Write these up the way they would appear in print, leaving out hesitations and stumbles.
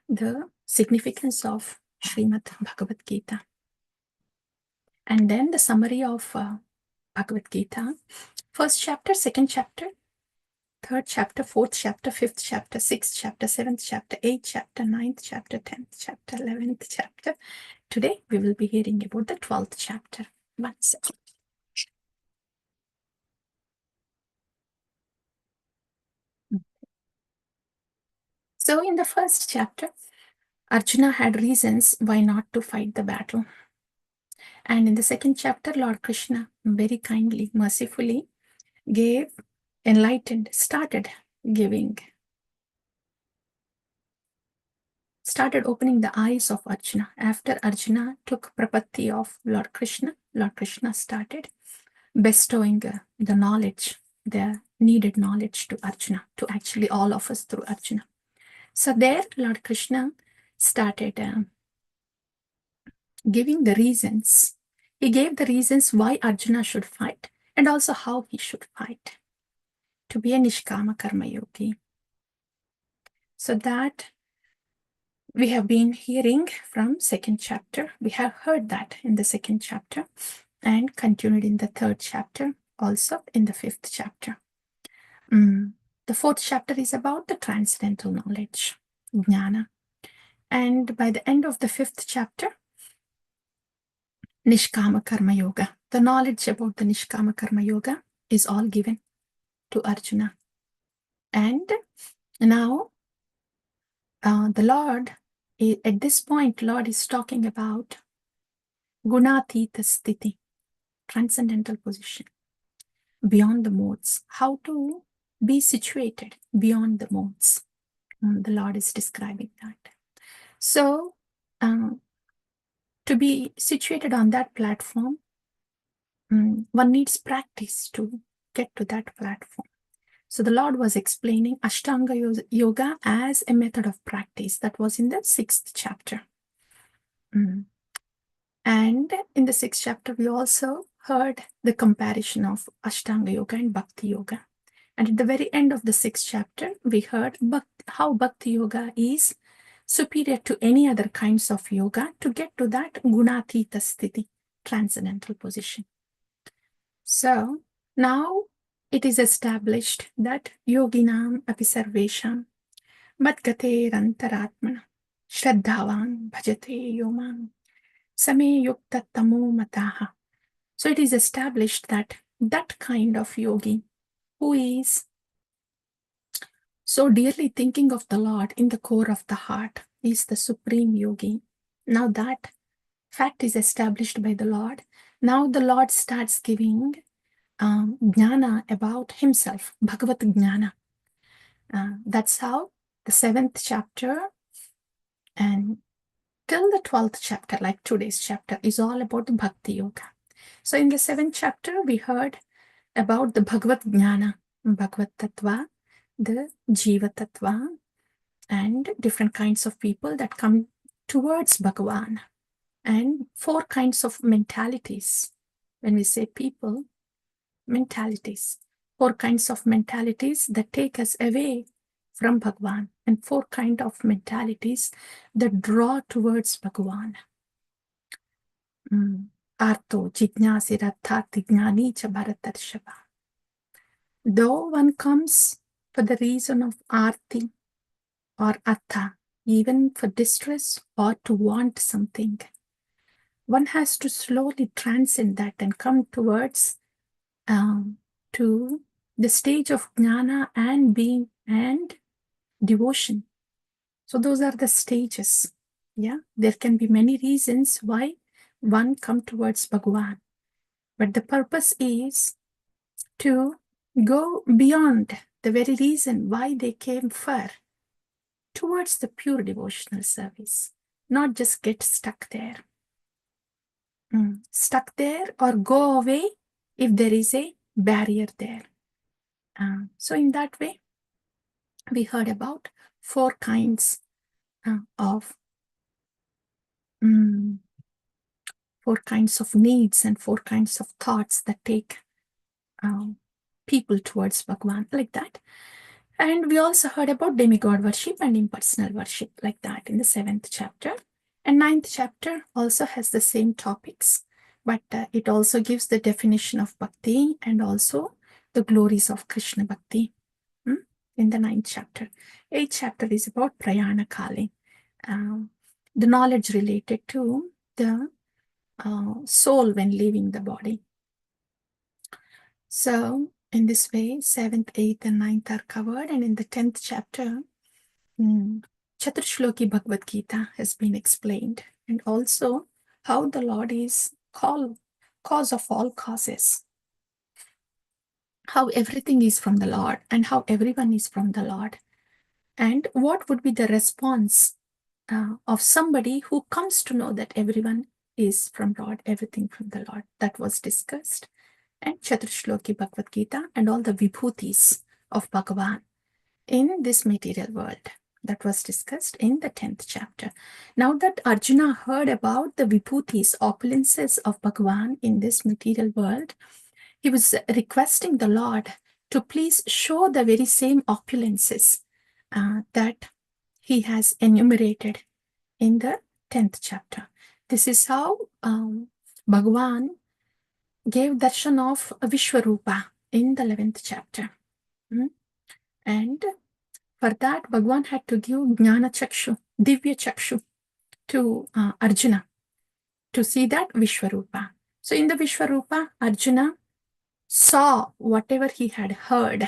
the significance of Srimad Bhagavad Gita. And then the summary of Bhagavad Gita. First chapter, second chapter, third chapter, fourth chapter, fifth chapter, sixth chapter, seventh chapter, eighth chapter, ninth chapter, 10th chapter, 11th chapter. Today we will be hearing about the 12th chapter. 1 second. So in the first chapter, Arjuna had reasons why not to fight the battle. And in the second chapter, Lord Krishna very kindly, mercifully started opening the eyes of Arjuna. After Arjuna took prapatti of Lord Krishna started bestowing the knowledge, the needed knowledge to Arjuna, to actually all of us through Arjuna. So there, Lord Krishna started giving the reasons. He gave the reasons why Arjuna should fight and also how he should fight to be a Nishkama Karma Yogi. So that we have been hearing from second chapter. We have heard that in the second chapter and continued in the third chapter, also in the fifth chapter. The fourth chapter is about the transcendental knowledge, Jnana. And by the end of the fifth chapter, Nishkama Karma Yoga. The knowledge about the Nishkama Karma Yoga is all given to Arjuna. And now the Lord, at this point, Lord is talking about Gunatita Sthiti, transcendental position, beyond the modes, how to be situated beyond the modes. The Lord is describing that. So, to be situated on that platform, one needs practice to get to that platform. So the Lord was explaining Ashtanga Yoga as a method of practice. That was in the sixth chapter. And in the sixth chapter, we also heard the comparison of Ashtanga Yoga and Bhakti Yoga. And at the very end of the sixth chapter, we heard how Bhakti Yoga is superior to any other kinds of yoga to get to that Gunatita Sthiti, transcendental position. So now it is established that yoginam api sarvesham madgate rantaratmana shraddhavan bhajate yomam same yukta tamo mataha. So it is established that that kind of yogi who is so dearly thinking of the Lord in the core of the heart is the supreme yogi. Now that fact is established by the Lord. Now the Lord starts giving jnana about himself, Bhagavat Jnana. That's how the 7th chapter and till the 12th chapter, like today's chapter, is all about the Bhakti Yoga. So in the 7th chapter, we heard about the Bhagavat Jnana, Bhagavat Tattva, the Jiva Tattva, and different kinds of people that come towards Bhagavan. And 4 kinds of mentalities. When we say people, mentalities. 4 kinds of mentalities that take us away from Bhagavan, and 4 kinds of mentalities that draw towards Bhagavan. Arto, Jijnasi, Ratharthi, Jnani, cha Bharatarshava. Though one comes for the reason of Arti or Atha, even for distress or to want something, one has to slowly transcend that and come towards to the stage of jnana and being and devotion. So those are the stages. Yeah, there can be many reasons why one come towards Bhagavan, but the purpose is to go beyond the very reason why they came for, towards the pure devotional service, not just get stuck there. Stuck there or go away if there is a barrier there. So in that way, we heard about 4 kinds of 4 kinds of needs and 4 kinds of thoughts that take people towards Bhagavan, like that. And we also heard about demigod worship and impersonal worship, like that in the 7th chapter. And 9th chapter also has the same topics, but it also gives the definition of bhakti and also the glories of Krishna bhakti in the 9th chapter. 8th chapter is about prayana kali, the knowledge related to the soul when leaving the body. So in this way, 7th, 8th, and 9th are covered. And in the 10th chapter, Chaturshloki Bhagavad Gita has been explained, and also how the Lord is cause of all causes, how everything is from the Lord, and how everyone is from the Lord. And what would be the response of somebody who comes to know that everyone is from Lord, everything from the Lord? That was discussed. And Chaturshloki Bhagavad Gita and all the vibhutis of Bhagavan in this material world. That was discussed in the 10th chapter. Now that Arjuna heard about the vibhutis, opulences of Bhagavan in this material world, he was requesting the Lord to please show the very same opulences that he has enumerated in the 10th chapter. This is how Bhagavan gave darshan of Vishwarupa in the 11th chapter. And for that, Bhagavan had to give Jnana Chakshu, Divya Chakshu to Arjuna to see that Vishwarupa. So in the Vishwarupa, Arjuna saw whatever he had heard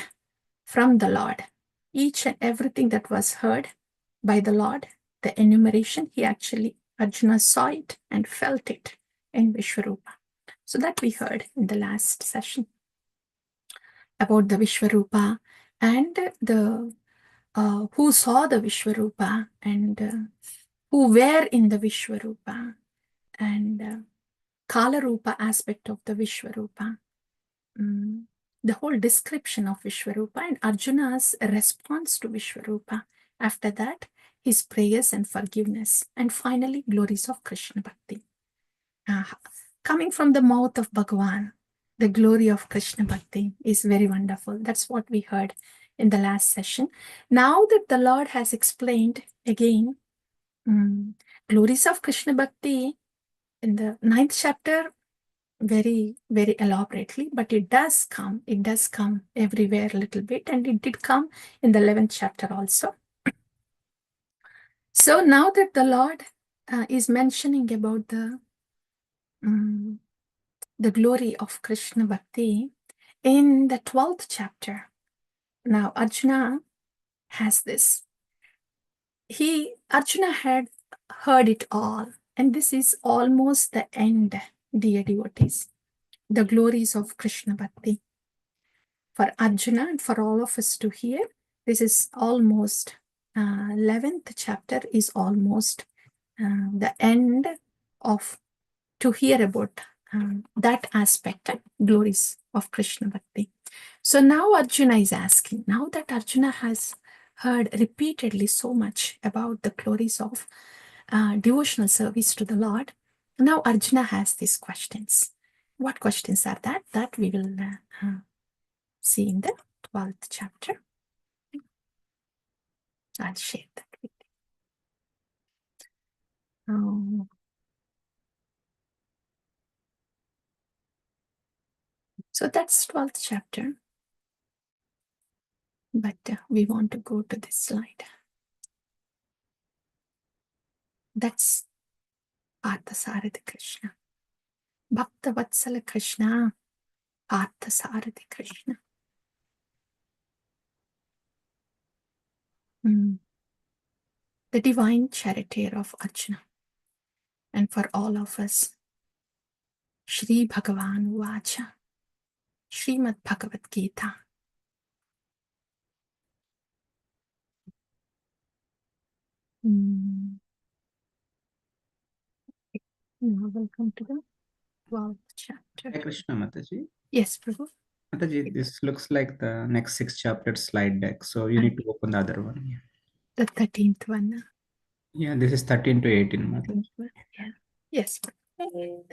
from the Lord. Each and everything that was heard by the Lord, the enumeration, Arjuna saw it and felt it in Vishwarupa. So that we heard in the last session about the Vishwarupa and the who saw the Vishwarupa and who were in the Vishwarupa and Kalarupa aspect of the Vishwarupa. The whole description of Vishwarupa and Arjuna's response to Vishwarupa. After that, his prayers and forgiveness. And finally, glories of Krishna Bhakti. Coming from the mouth of Bhagavan, the glory of Krishna Bhakti is very wonderful. That's what we heard in the last session. Now that the Lord has explained again glories of Krishna Bhakti in the 9th chapter, very, very elaborately, but it does come everywhere a little bit, and it did come in the 11th chapter also. So now that the Lord is mentioning about the glory of Krishna Bhakti in the 12th chapter, now Arjuna has this. Arjuna had heard it all, and this is almost the end, dear devotees, the glories of Krishna Bhakti. For Arjuna and for all of us to hear, this is almost 11th chapter is almost the end of to hear about that aspect, glories of Krishna Bhakti. So now Arjuna is asking, now that Arjuna has heard repeatedly so much about the glories of devotional service to the Lord, now Arjuna has these questions. What questions are that? That we will see in the 12th chapter. I'll share that with you. So that's 12th chapter. But we want to go to this slide. That's Parthasarathi Krishna. Bhakta Vatsala Krishna. Parthasarathi Krishna. The divine charioteer of Arjuna. And for all of us, Shri Bhagavan Vacha. Srimad Bhagavad Gita. Now welcome to the 12th chapter. Hare Krishna, Mataji. Yes, Prabhu. Mataji, this looks like the next 6 chapter slide deck. So you need to open the other one. Yeah. The 13th one. Yeah, this is 13 to 18, Mataji. Yeah. Yes. Thank you.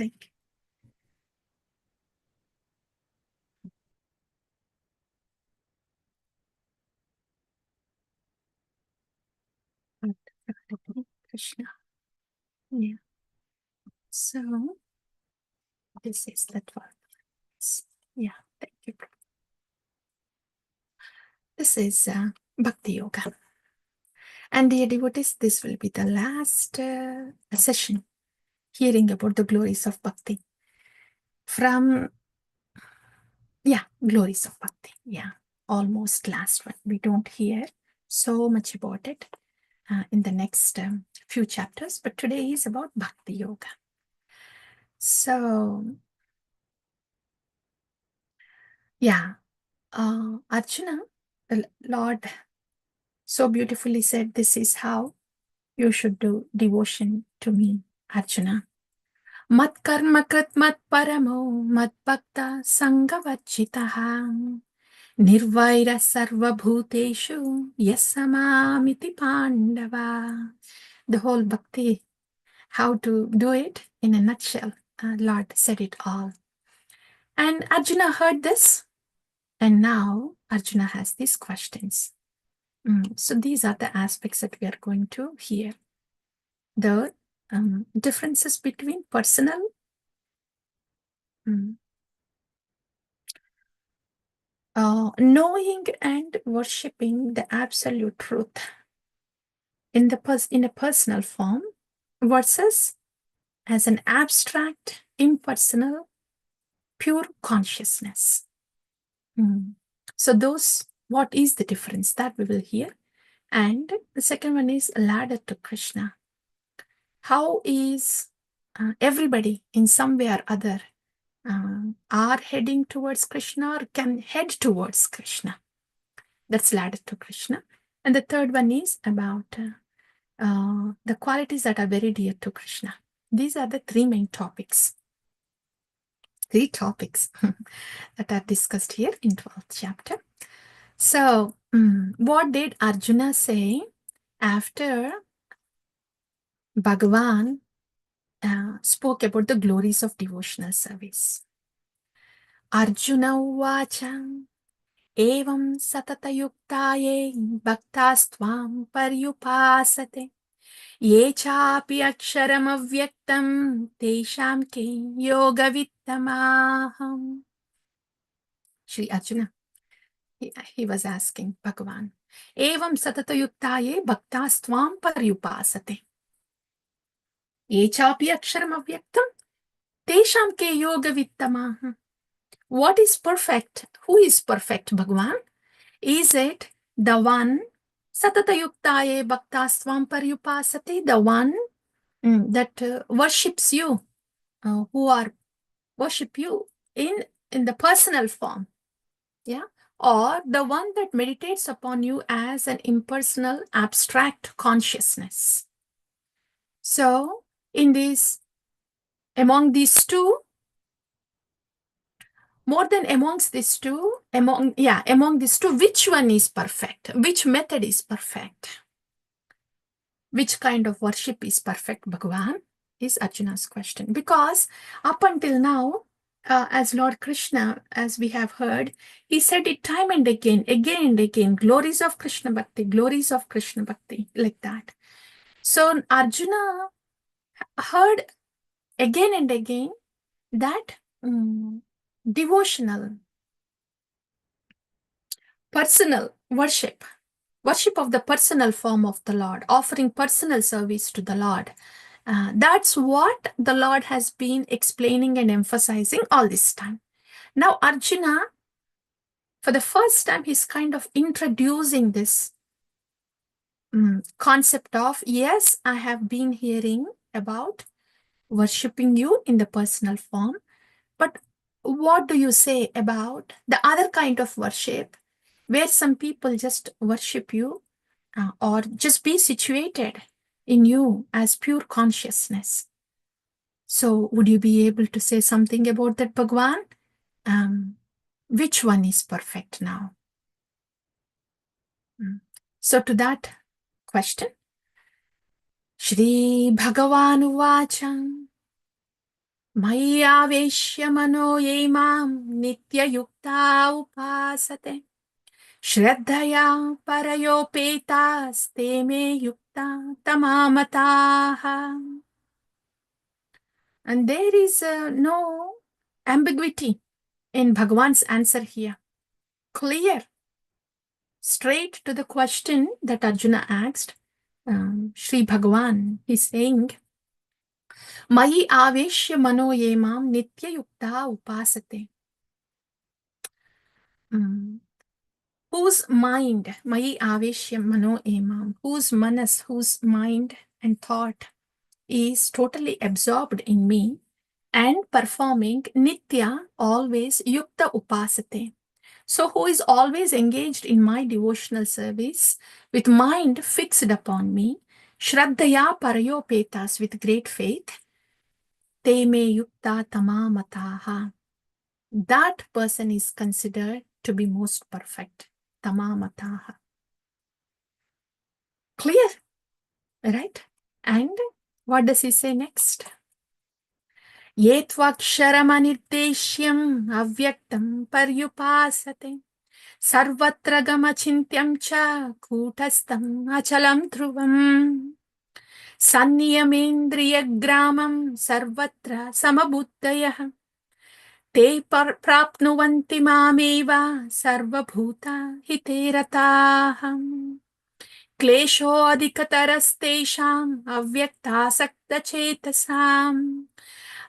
Krishna. Yeah. So this is the 12th. Yeah, thank you. This is Bhakti Yoga. And dear devotees, this will be the last session hearing about the glories of Bhakti. From, glories of Bhakti. Yeah, almost last one. We don't hear so much about it in the next few chapters, but today is about Bhakti Yoga. So, Arjuna, the Lord so beautifully said, this is how you should do devotion to me, Arjuna. Mat karma krit mat paramo mat bhakta sangavachitaha nirvaira sarva bhuteshu yasamamiti pandava. The whole bhakti, how to do it in a nutshell. Lord said it all. And Arjuna heard this. And now Arjuna has these questions. So these are the aspects that we are going to hear. The differences between personal, knowing and worshipping the absolute truth in a personal form versus as an abstract, impersonal, pure consciousness. So what is the difference that we will hear? And the second one is a ladder to Krishna. How is everybody in some way or other are heading towards Krishna or can head towards Krishna? That's ladder to Krishna. And the third one is about the qualities that are very dear to Krishna. These are the three main topics. Three topics that are discussed here in 12th chapter. So, what did Arjuna say after Bhagavan spoke about the glories of devotional service? Arjuna uvacha evam satatayuktaye bhaktastvang paryupasate ye chapi aksharam avyaktam tesham ke yoga vittamaham. Shri Arjuna, he was asking Bhagavan, evam satatayuktaye bhaktastvang paryupasate ye chapi aksharam avyaktam tesham ke yoga vittamaham. What is perfect? Who is perfect, Bhagavan? Is it the one satatayuktaye bhaktasvam paryupasate, the one that worships you, who are worship you in the personal form, or the one that meditates upon you as an impersonal, abstract consciousness? So, among these two, more than amongst these two, among these two, which one is perfect? Which method is perfect? Which kind of worship is perfect, Bhagavan? Is Arjuna's question. Because up until now, as Lord Krishna, as we have heard, he said it time and again, glories of Krishna Bhakti, glories of Krishna Bhakti, like that. So Arjuna heard again and again that devotional, personal worship of the personal form of the Lord, offering personal service to the Lord. That's what the Lord has been explaining and emphasizing all this time. Now, Arjuna, for the first time, he's kind of introducing this concept of, yes, I have been hearing about worshipping you in the personal form, but what do you say about the other kind of worship where some people just worship you or just be situated in you as pure consciousness? So would you be able to say something about that, Bhagwan? Which one is perfect now? So to that question, Shri Bhagavan Uvacham Mayaveshya mano ye mam nitya yukta upasate Shraddhaya parayopetas te me yukta tamamataha. And there is no ambiguity in Bhagavan's answer here. Clear, straight to the question that Arjuna asked. Sri Bhagavan is saying, Mayi aveshya mano yemam nitya yukta upasate. Whose mind, Mayi aveshya mano yemam, whose manas, whose mind and thought is totally absorbed in me and performing nitya, always, yukta upasate. So who is always engaged in my devotional service with mind fixed upon me, shraddhaya parayopetas, with great faith, te me yukta tamamataha. That person is considered to be most perfect. Tamamataha. Clear, right? And what does he say next? Yetvaksharamanirteshyam avyaktam paryupasate. Sarvatra gamachintyam cha kutastam achalam dhruvam. Sanniyamendriyagramam sarvatra samabuddhayah. Te prapnuvanti mameva sarvabhuta hiterataham. Klesho adhikatarastesham avyaktasakta chetasam.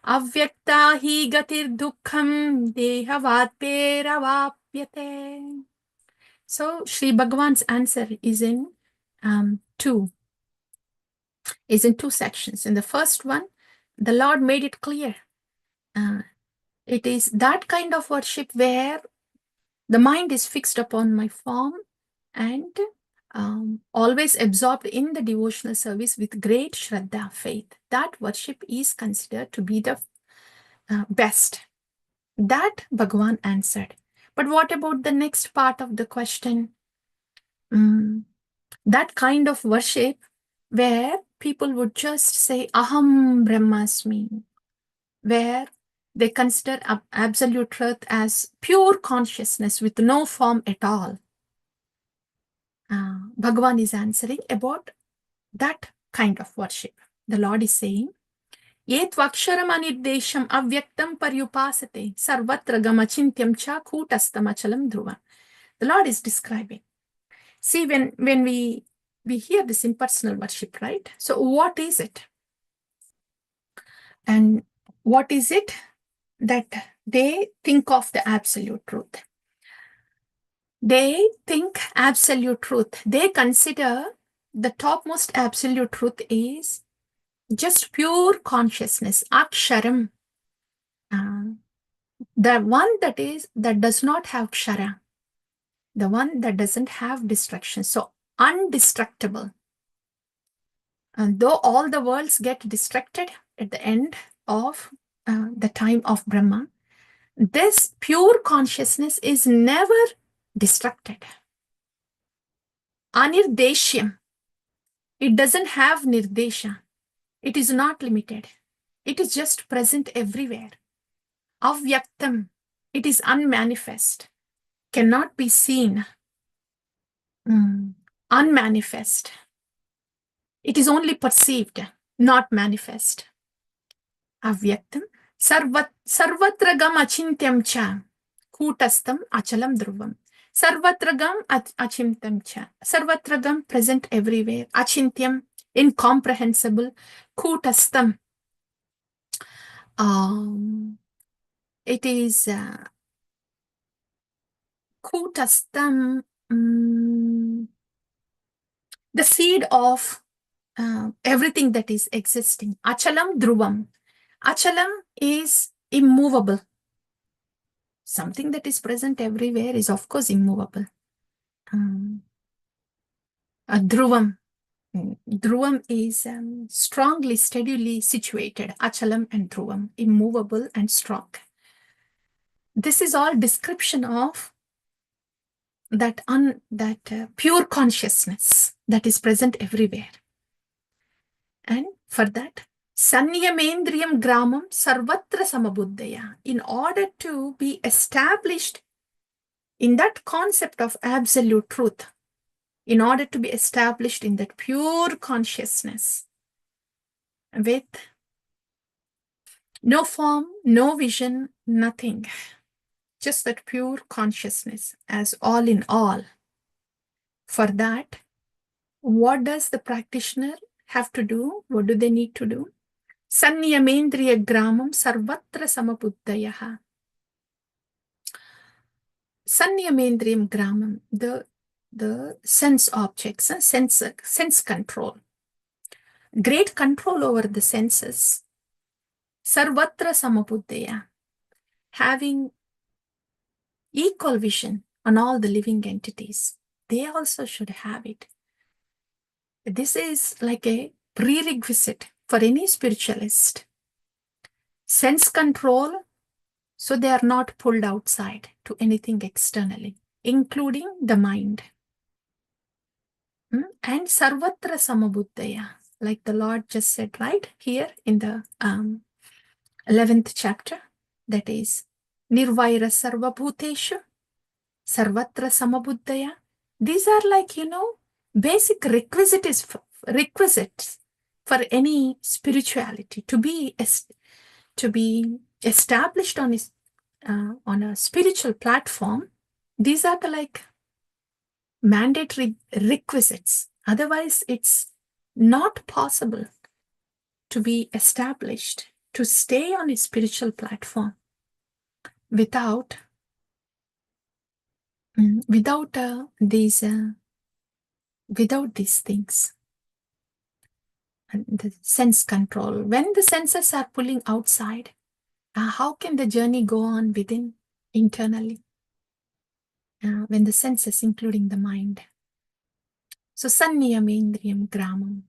Avyakta hi gatir dukkham dehavatperavapyate. So Sri Bhagavan's answer is in two sections. In the first one, the Lord made it clear. It is that kind of worship where the mind is fixed upon my form and always absorbed in the devotional service with great shraddha, faith. That worship is considered to be the best. That Bhagavan answered. But what about the next part of the question? That kind of worship where people would just say, Aham Brahmasmi, where they consider absolute truth as pure consciousness with no form at all. Bhagavan is answering about that kind of worship. The Lord is saying, Yet vaksharam anirdesham avyaktam paryupasate sarvatra gamachintyam cha kutastam achalam dhruva. The Lord is describing. See, when we hear this impersonal worship, right? So what is it? And what is it that they think of the absolute truth? They think absolute truth. They consider the topmost absolute truth is just pure consciousness, aksharam. The one that does not have kshara, the one that doesn't have destruction, so undestructible. And though all the worlds get destructed at the end of the time of Brahma, this pure consciousness is never destructed. Anirdeshyam. It doesn't have nirdesha. It is not limited. It is just present everywhere. Avyaktam. It is unmanifest. Cannot be seen. Unmanifest. It is only perceived, not manifest. Avyaktam. Sarvatragam achintyam cha. Kutastam achalam dhruvam. Sarvatragam achintyam cha. Sarvatragam, present everywhere. Achintyam, incomprehensible. Kutastam. It is kutastam, the seed of everything that is existing. Achalam dhruvam. Achalam is immovable. Something that is present everywhere is, of course, immovable. Dhruvam. Dhruvam is strongly, steadily situated. Achalam and dhruvam, immovable and strong. This is all description of that pure consciousness that is present everywhere. And for that, Sanniyamendriyam gramam sarvatra samabuddhaya. In order to be established in that concept of absolute truth, in order to be established in that pure consciousness with no form, no vision, nothing, just that pure consciousness as all in all. For that, what does the practitioner have to do? What do they need to do? Sanniyamendriya gramam sarvatra samabuddhayaha. Sanniyamendriyam gramam, the sense objects, sense control. Great control over the senses. Sarvatra samabuddhaya. Having equal vision on all the living entities. They also should have it. This is like a prerequisite for any spiritualist. Sense control, so they are not pulled outside to anything externally, including the mind. And sarvatra samabuddhaya, like the Lord just said right here in the 11th chapter, that is nirvaira sarvabhuteshu sarvatra samabuddhaya. These are like, basic requisites for any spirituality to be established on a spiritual platform. These are the like mandatory requisites. Otherwise, it's not possible to be established, to stay on a spiritual platform without these things. And the sense control. When the senses are pulling outside, how can the journey go on within, internally? When the senses, including the mind. So sanniyamendriyam gramam.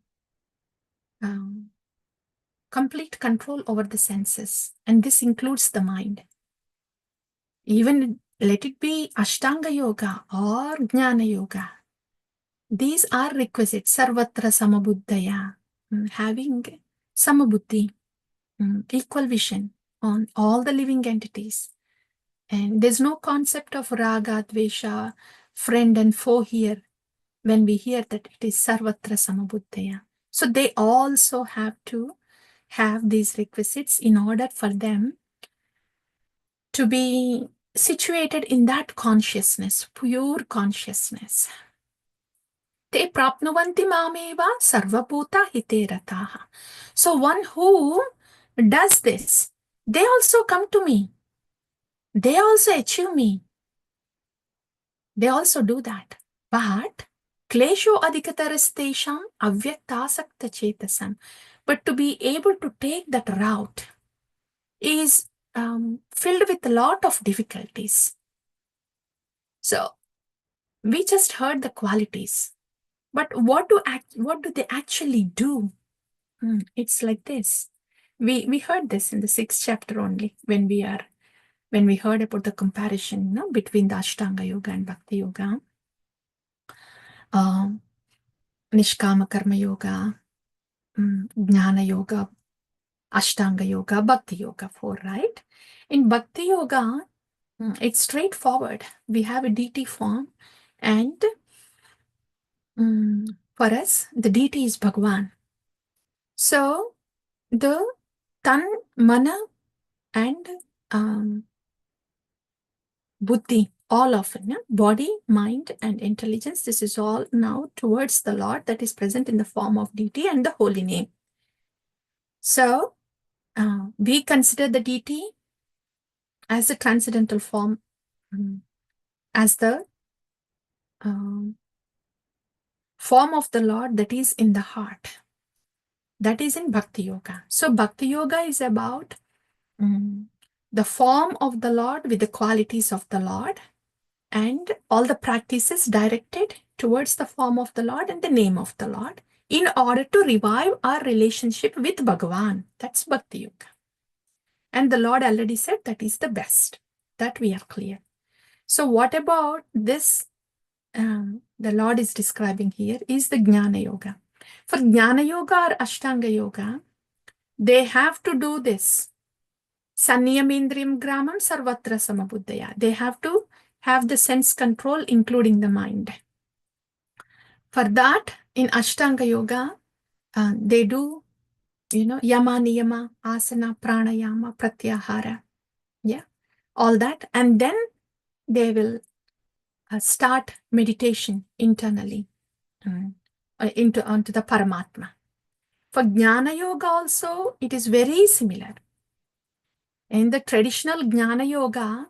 Complete control over the senses. And this includes the mind. Even let it be Ashtanga Yoga or Jnana Yoga. These are requisites. Sarvatra samabuddhaya. Having samabuddhi, equal vision on all the living entities. And there's no concept of raga, dvesha, friend and foe here when we hear that it is sarvatra samabuddhaya. So they also have to have these requisites in order for them to be situated in that consciousness, pure consciousness. Te prapnuvanti mameva sarvabhuta hite rataha. So one who does this, they also come to me. They also achieve me. They also do that. But klesho adhikatarastesham avyaktasakta chetasam. But to be able to take that route is filled with a lot of difficulties. So we just heard the qualities. But what do they actually do? It's like this. We heard this in the 6th chapter only when we heard about the comparison between the Ashtanga Yoga and Bhakti Yoga. Nishkama Karma Yoga, Jnana Yoga, Ashtanga Yoga, Bhakti Yoga 4, right? In Bhakti Yoga, it's straightforward. We have a deity form and for us, the deity is Bhagwan. So the Tan, Mana and Buddhi, all of it, body, mind, and intelligence, this is all now towards the Lord that is present in the form of deity and the holy name. So we consider the deity as the transcendental form, as the form of the Lord that is in the heart. That is in Bhakti Yoga. So Bhakti Yoga is about the form of the Lord with the qualities of the Lord and all the practices directed towards the form of the Lord and the name of the Lord in order to revive our relationship with Bhagavan. That's Bhakti Yoga. And the Lord already said that is the best. That we are clear. So what about this the Lord is describing here is the Jnana Yoga. For Jnana Yoga or Ashtanga Yoga, they have to do this. Sanniyamendriyam gramam sarvatra samabuddhaya. They have to have the sense control, including the mind. For that, in Ashtanga Yoga, they do, yama, niyama, asana, pranayama, pratyahara. Yeah, all that. And then they will start meditation internally onto the Paramatma. For Jnana Yoga also, it is very similar. In the traditional Jnana Yoga,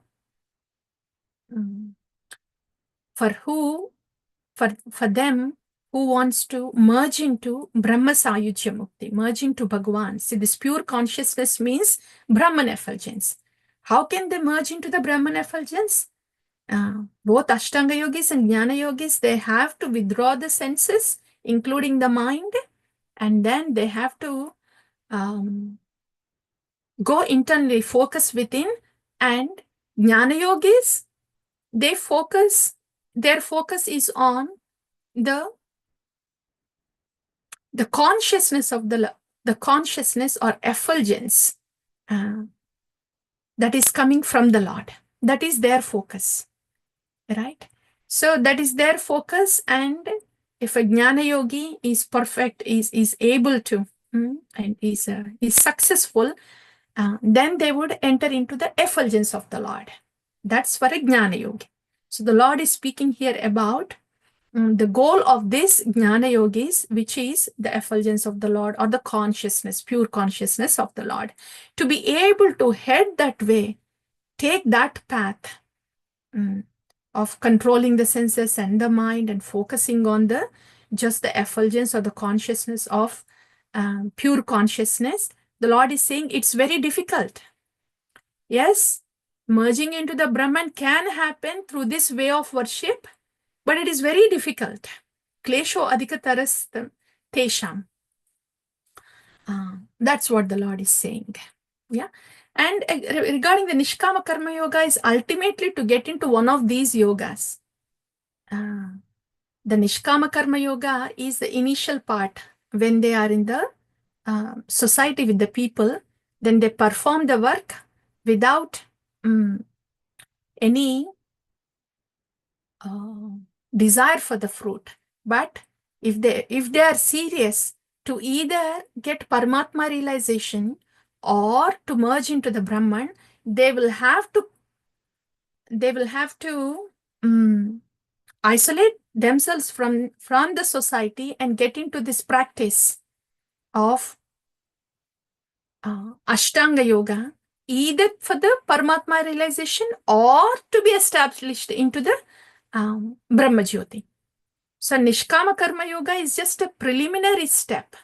for them who wants to merge into Brahma Sayujya Mukti, merge into Bhagavan. See, this pure consciousness means Brahman effulgence. How can they merge into the Brahman effulgence? Both Ashtanga yogis and Jnana yogis, they have to withdraw the senses, including the mind, and then they have to go internally, focus within. And Jnana yogis, their focus is on the consciousness of the consciousness or effulgence that is coming from the Lord. That is their focus, right? So that is their focus. And if a Jnana yogi is perfect, is able to, and is successful, then they would enter into the effulgence of the Lord. That's for a Jnana yogi. So the Lord is speaking here about the goal of this Jnana yogis, which is the effulgence of the Lord, or the consciousness, pure consciousness of the Lord. To be able to head that way, take that path of controlling the senses and the mind and focusing on just the effulgence or the consciousness of pure consciousness, the Lord is saying it's very difficult. Yes, merging into the Brahman can happen through this way of worship, but it is very difficult. Klesho adhikataras tesham. That's what the Lord is saying. Yeah. And regarding the Nishkama Karma Yoga is ultimately to get into one of these yogas. The Nishkama Karma Yoga is the initial part when they are in the society with the people. Then they perform the work without any desire for the fruit. But if they are serious to either get Paramatma realization or to merge into the Brahman, they will have to isolate themselves from the society and get into this practice of Ashtanga Yoga, either for the Paramatma realization or to be established into the Brahma Jyoti. So Nishkama Karma Yoga is just a preliminary step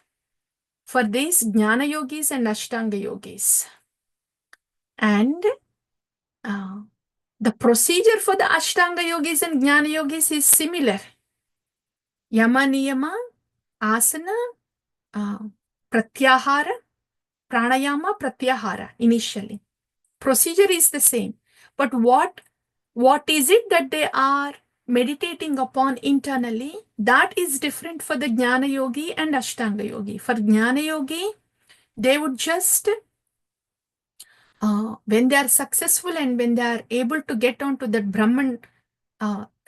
for these Jnana Yogis and Ashtanga Yogis. And the procedure for the Ashtanga Yogis and Jnana Yogis is similar. Yama, Niyama, Asana, Pratyahara, Pranayama, Pratyahara initially. Procedure is the same. But what is it that they are meditating upon internally? That is different for the Jnana Yogi and Ashtanga Yogi. For Jnana Yogi, they would just, when they are successful and when they are able to get onto the Brahman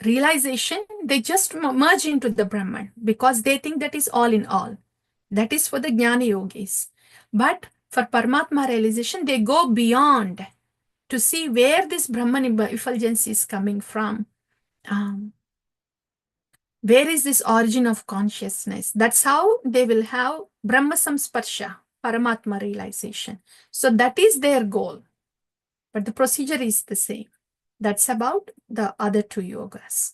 realization, they just merge into the Brahman because they think that is all in all. That is for the Jnana Yogis. But for Paramatma realization, they go beyond to see where this Brahman effulgence is coming from. Where is this origin of consciousness? That's how they will have Brahma Samsparsha, Paramatma realization. So that is their goal. But the procedure is the same. That's about the other two yogas,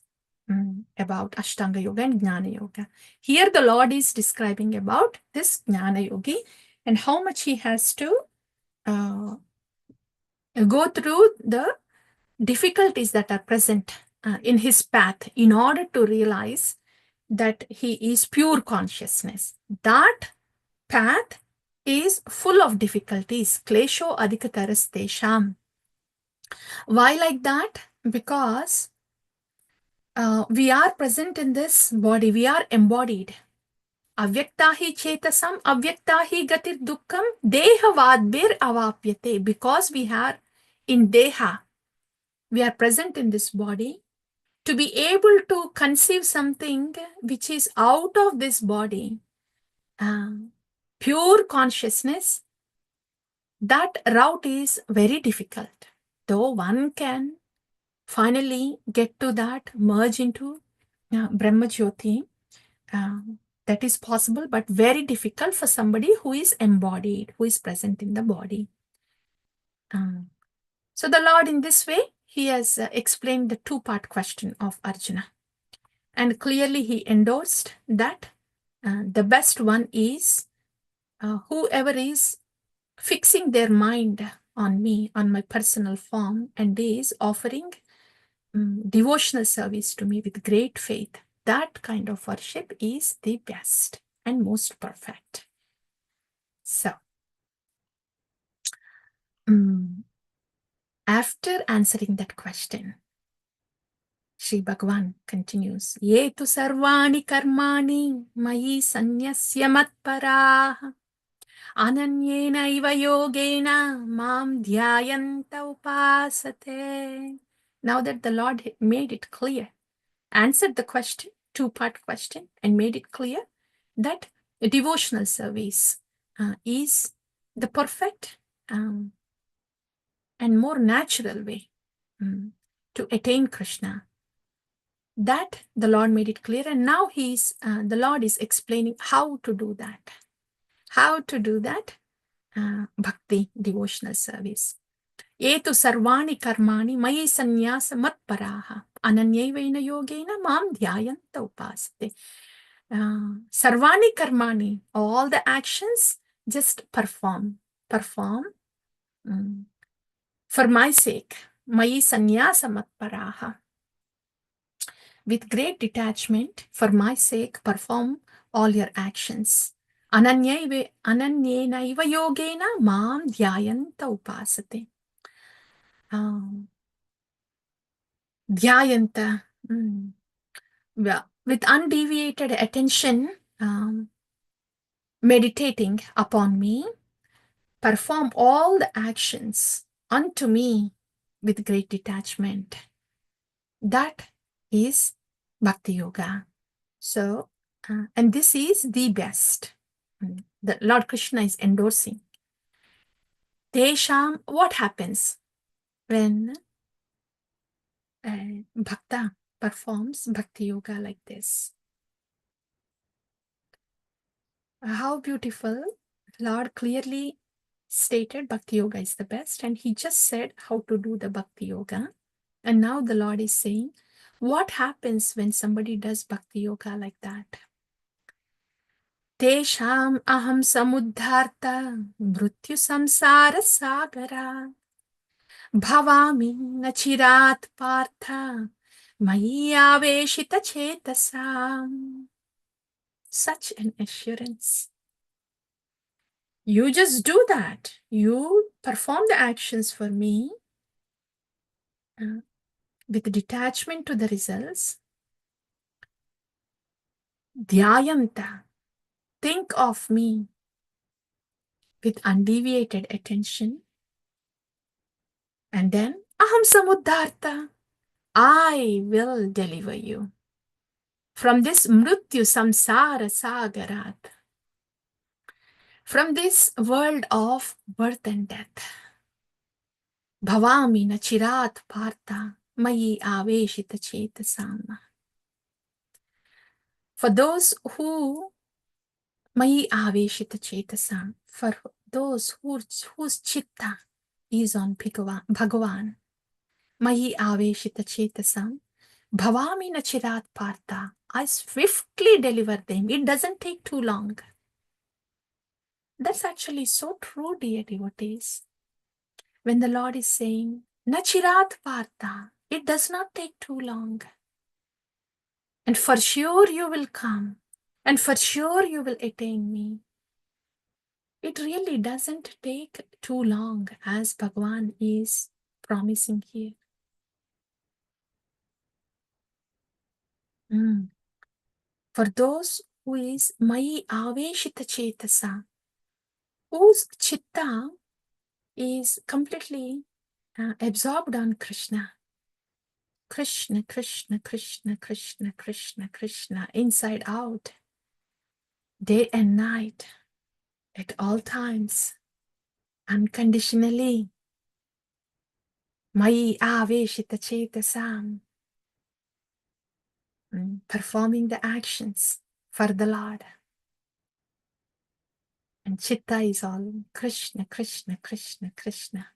about Ashtanga Yoga and Jnana Yoga. Here the Lord is describing about this Jnana Yogi and how much he has to go through the difficulties that are present in his path in order to realize that he is pure consciousness. That path is full of difficulties. Klesho adhikataras tesham. Why like that? Because we are present in this body. We are embodied. Avyaktahi chetasam, avyaktahi gatir dukkham, deha vadbir avapyate. Because we are in deha, we are present in this body. To be able to conceive something which is out of this body, pure consciousness, that route is very difficult. Though one can finally get to that, merge into Brahma Jyoti, that is possible, but very difficult for somebody who is embodied, who is present in the body. So the Lord, in this way, he has explained the two-part question of Arjuna. And clearly he endorsed that the best one is whoever is fixing their mind on me, on my personal form, and is offering devotional service to me with great faith. That kind of worship is the best and most perfect. So, after answering that question, Sri Bhagavan continues, Ye tu sarvani karmani mayi sanyasya matparaha ananyena iva yogena mam dhyayanta upasate. Now that the Lord made it clear, answered the question, two-part question, and made it clear that devotional service is the perfect and more natural way to attain Krishna. That the Lord made it clear, and now the Lord is explaining how to do that. How to do that bhakti, devotional service. Etu sarvani karmani mayi sannyasa matparaha ananyaivaina yogena mam dhyayanta upasate. Sarvani karmani, all the actions, just perform for my sake. Mayi sannyasa matparaha, with great detachment, for my sake, perform all your actions. Ananyena iva yogena mam dhyayanta upasate. Dhyayanta, with undeviated attention, meditating upon me, perform all the actions unto me with great detachment. That is Bhakti Yoga. So, and this is the best. The Lord Krishna is endorsing. Tesham, what happens when a bhakta performs Bhakti Yoga like this? How beautiful. Lord clearly stated Bhakti Yoga is the best, and he just said how to do the Bhakti Yoga. And now the Lord is saying, what happens when somebody does Bhakti Yoga like that? Tesham aham samudharta mrityu samsara sagara bhavami nachirat partha mayi aveshita chetasam. Such an assurance. You just do that. You perform the actions for me with detachment to the results. Dhyayanta, think of me with undeviated attention. And then, aham samudharta, I will deliver you from this mrityu samsara sagarat, from this world of birth and death. Bhavami nachirat partha mayi aveshita chetasam. For those who mayi aveshita chetasam, for those whose chitta is on Bhagavan, mayi aveshita chetasam, bhavami nachirat partha, I swiftly deliver them. It doesn't take too long. That's actually so true, dear devotees. When the Lord is saying, nachirat partha, it does not take too long. And for sure you will come. And for sure you will attain me. It really doesn't take too long, as Bhagavan is promising here. For those who is Mayi Aveshita Chetasa, whose chitta is completely absorbed on Krishna. Krishna, Krishna, Krishna, Krishna, Krishna, Krishna, inside out, day and night, at all times, unconditionally. Mayi aveshita chetasam, performing the actions for the Lord. And chitta is all Krishna, Krishna, Krishna, Krishna.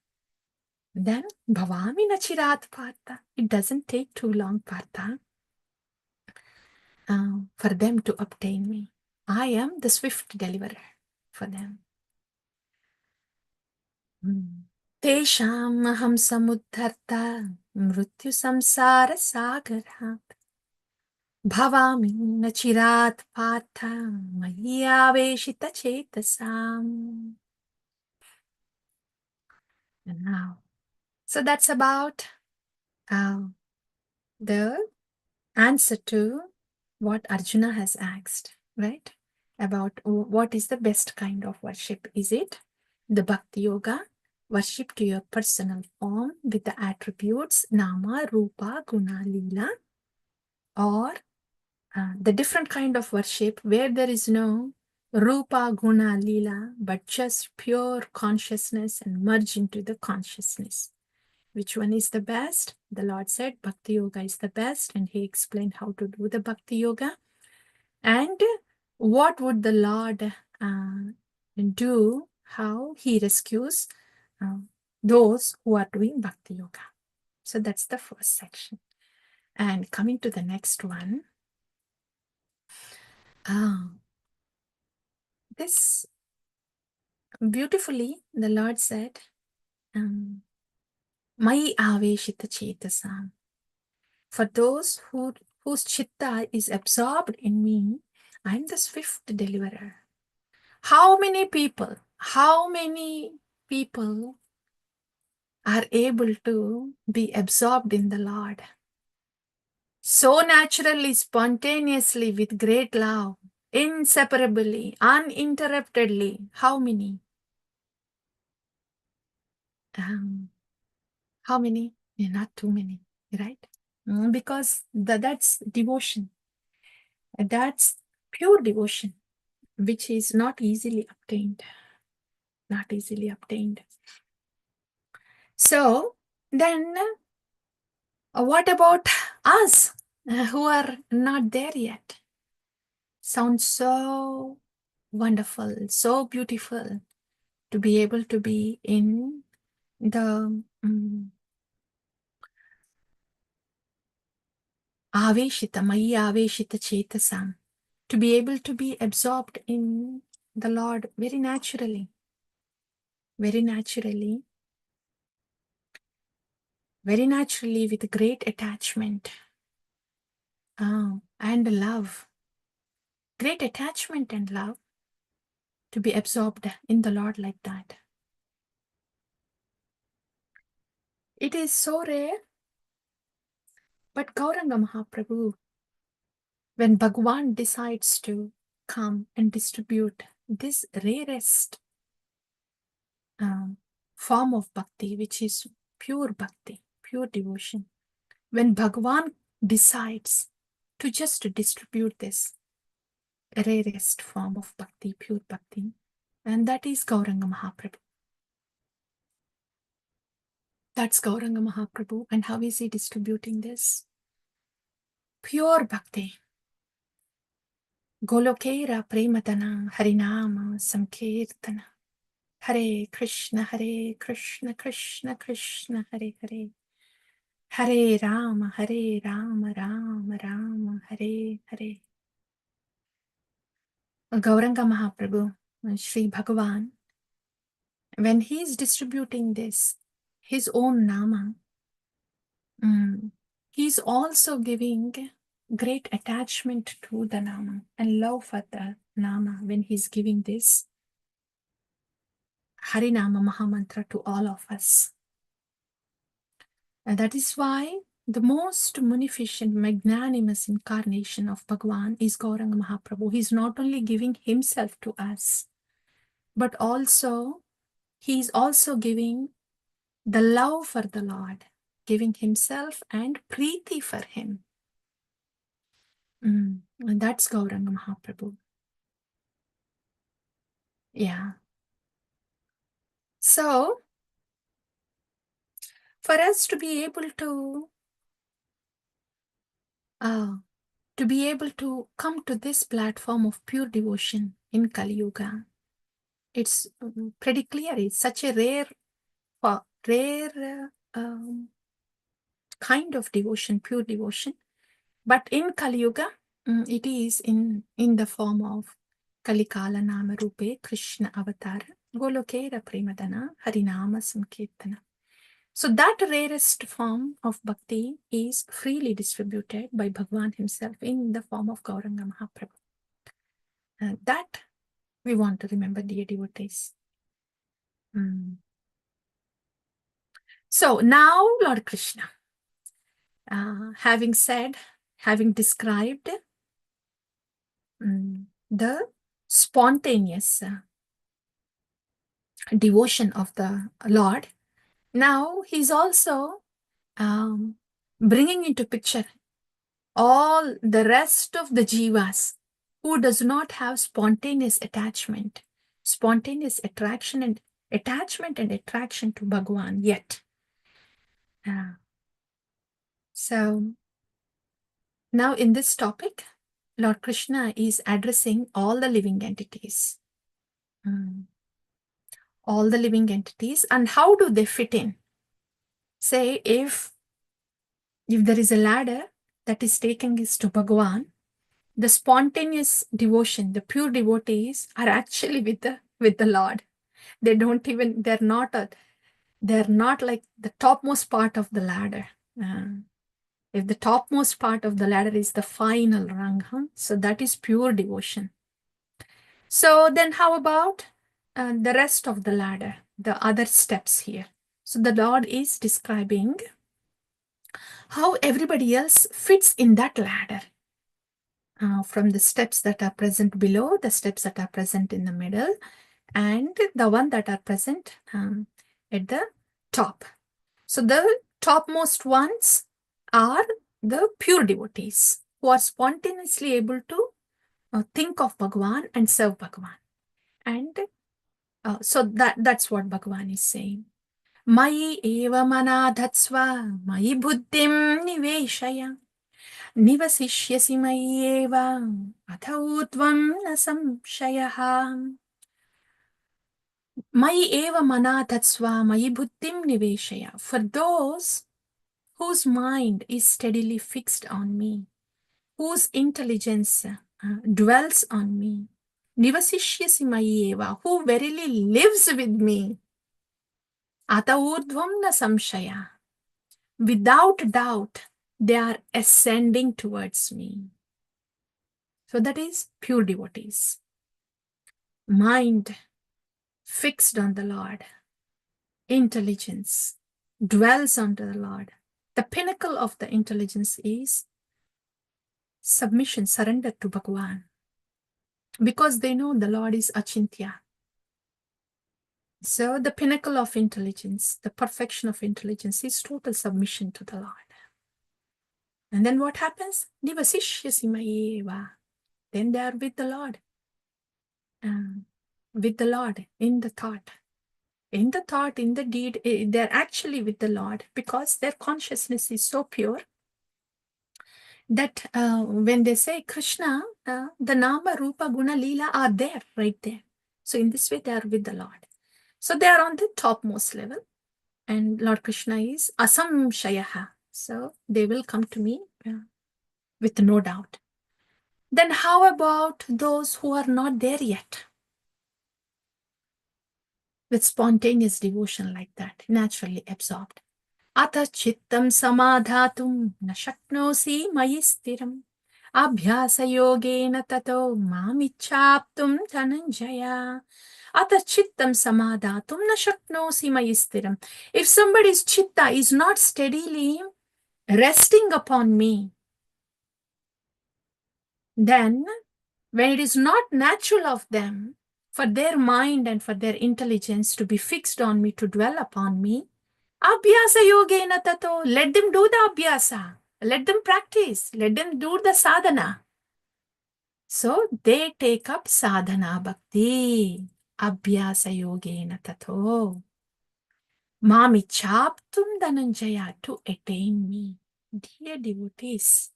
Then bhavami na chirat partha. It doesn't take too long, partha, for them to obtain me. I am the swift deliverer for them. Tesham aham samuddharta mrityu samsara sagarhat. Bhavami na chirat partha mayi aveshita chetasam. And now, so that's about the answer to what Arjuna has asked, right? About what is the best kind of worship. Is it the Bhakti Yoga, worship to your personal form with the attributes Nama, Rupa, Guna, Leela, or the different kind of worship where there is no Rupa, Guna, Leela, but just pure consciousness and merge into the consciousness? Which one is the best? The Lord said Bhakti Yoga is the best, and he explained how to do the Bhakti Yoga. And what would the Lord do, how he rescues those who are doing Bhakti Yoga. So that's the first section. And coming to the next one, this beautifully the Lord said, Mai aveshita chetasam. For those whose chitta is absorbed in me, I am the swift deliverer. How many people are able to be absorbed in the Lord? So naturally, spontaneously, with great love, inseparably, uninterruptedly. How many? How many? Yeah, not too many, right? Because that's devotion. That's pure devotion, which is not easily obtained. Not easily obtained. So then, what about us who are not there yet? Sounds so wonderful, so beautiful to be able to be in the aveshita, mayi aveshita chetasam, to be able to be absorbed in the Lord very naturally, very naturally, very naturally, with great attachment and love, great attachment and love, to be absorbed in the Lord like that. It is so rare, but Gauranga Mahaprabhu, when Bhagwan decides to come and distribute this rarest form of bhakti, which is pure bhakti, pure devotion, when Bhagwan decides to just distribute this rarest form of bhakti, pure bhakti, and that is Gauranga Mahaprabhu. That's Gauranga Mahaprabhu. And how is he distributing this? Pure bhakti. Golokera premadana harinama sankirtana. Hare Krishna, Krishna Krishna, Hare Hare. Hare Rama, Rama Rama, Hare Hare. Gauranga Mahaprabhu, Sri Bhagavan, when he is distributing this, his own nama, he's also giving great attachment to the nama and love for the nama when he's giving this Harinama Mahamantra to all of us. And that is why the most munificent, magnanimous incarnation of Bhagavan is Gauranga Mahaprabhu. He's not only giving himself to us, but also he's also giving the love for the Lord, giving himself and preeti for him. And that's Gauranga Mahaprabhu. Yeah. So, for us to be able to come to this platform of pure devotion in Kali Yuga, it's pretty clear. It's such a rare kind of devotion, pure devotion. But in Kali Yuga, it is in the form of Kalikala Nama Rupe Krishna Avatar Golokera Premadana Harinama Sankirtana. So that rarest form of bhakti is freely distributed by Bhagwan himself in the form of Gauranga Mahaprabhu. That we want to remember, dear devotees. So now, Lord Krishna, having described the spontaneous devotion of the Lord, now he's also bringing into picture all the rest of the jivas who does not have spontaneous attachment, spontaneous attachment and attraction to Bhagwan yet. So now in this topic, Lord Krishna is addressing all the living entities. All the living entities, and how do they fit in? Say, if there is a ladder that is taking us to Bhagwan, the spontaneous devotion, the pure devotees are actually with the Lord. They don't even, they're not like the topmost part of the ladder. If the topmost part of the ladder is the final rung, so that is pure devotion. So then how about the rest of the ladder, the other steps here? So the Lord is describing how everybody else fits in that ladder. From the steps that are present below, the steps that are present in the middle, and the one that are present at the top. So the topmost ones are the pure devotees who are spontaneously able to think of Bhagwan and serve Bhagwan. And so that's what Bhagwan is saying. Mayi eva manadhatsva, mayi buddhim niveshaya, nivasishyasi mayi eva, atha udvam na samshayaha. Mayi eva manadhatsva, mayi buddhim niveshaya. For those whose mind is steadily fixed on me, whose intelligence dwells on me, nivasishyasi mayi eva, who verily lives with me, ata urdhvam na samshaya. Without doubt, they are ascending towards me. So that is pure devotees. Mind fixed on the Lord. Intelligence dwells onto the Lord. The pinnacle of the intelligence is submission, surrender to Bhagwan. Because they know the Lord is Achintya. So the pinnacle of intelligence, the perfection of intelligence is total submission to the Lord. And then what happens? Nivasishyasi mayeva. Then they are with the Lord. With the Lord in the thought. In the thought, in the deed, they're actually with the Lord because their consciousness is so pure that when they say Krishna, the Nama, Rupa, Guna, Leela are there, right there. So in this way, they are with the Lord. So they are on the topmost level. And Lord Krishna is asamshayaha. So they will come to me with no doubt. Then how about those who are not there yet? With spontaneous devotion like that, naturally absorbed. Atha chittam samadhatum na shaknosi mayi stiram. Abhyasa yogena tato mamichaptum dhananjaya. Atha chittam samadhatum na shaknosi mayi stiram. If somebody's chitta is not steadily resting upon me, then when it is not natural of them for their mind and for their intelligence to be fixed on me, to dwell upon me, Abhyasa yogena tato. Let them do the abhyasa. Let them practice. Let them do the sadhana. So they take up sadhana bhakti. Abhyasa yogena tato. Mami chaptum dhananjaya to attain me. Dear devotees,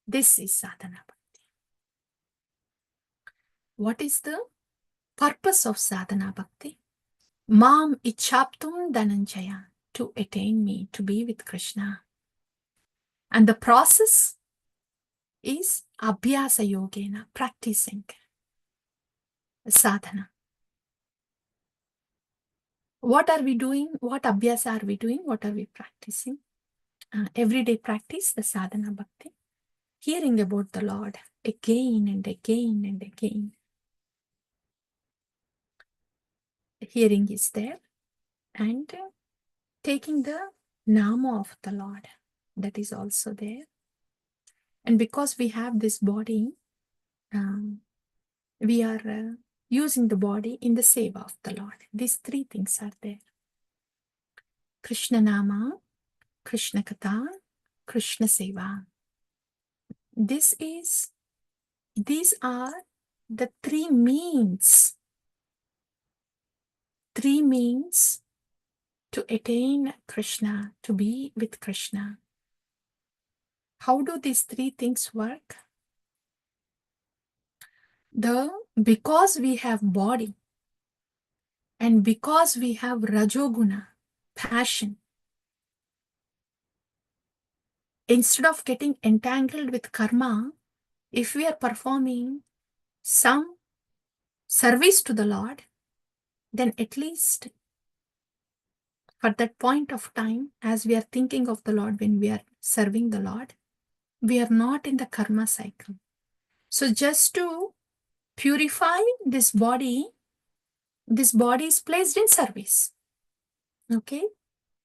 this is sadhana bhakti. What is the purpose of sadhana bhakti? Mam ichaptum dhananjaya, to attain me, to be with Krishna. And the process is abhyasa yogena, practicing sadhana. What are we doing? What abhyasa are we doing? What are we practicing? Everyday practice, the sadhana bhakti. Hearing about the Lord again and again and again. Hearing is there, and taking the nama of the Lord, that is also there. And because we have this body, we are using the body in the seva of the Lord. These three things are there. Krishna nama, Krishna katha, Krishna seva. These are the three means to attain Krishna, to be with Krishna. How do these three things work? Because we have body and because we have rajoguna, passion, instead of getting entangled with karma, if we are performing some service to the Lord, then at least for that point of time, as we are thinking of the Lord, when we are serving the Lord, we are not in the karma cycle. So just to purify this body is placed in service. Okay?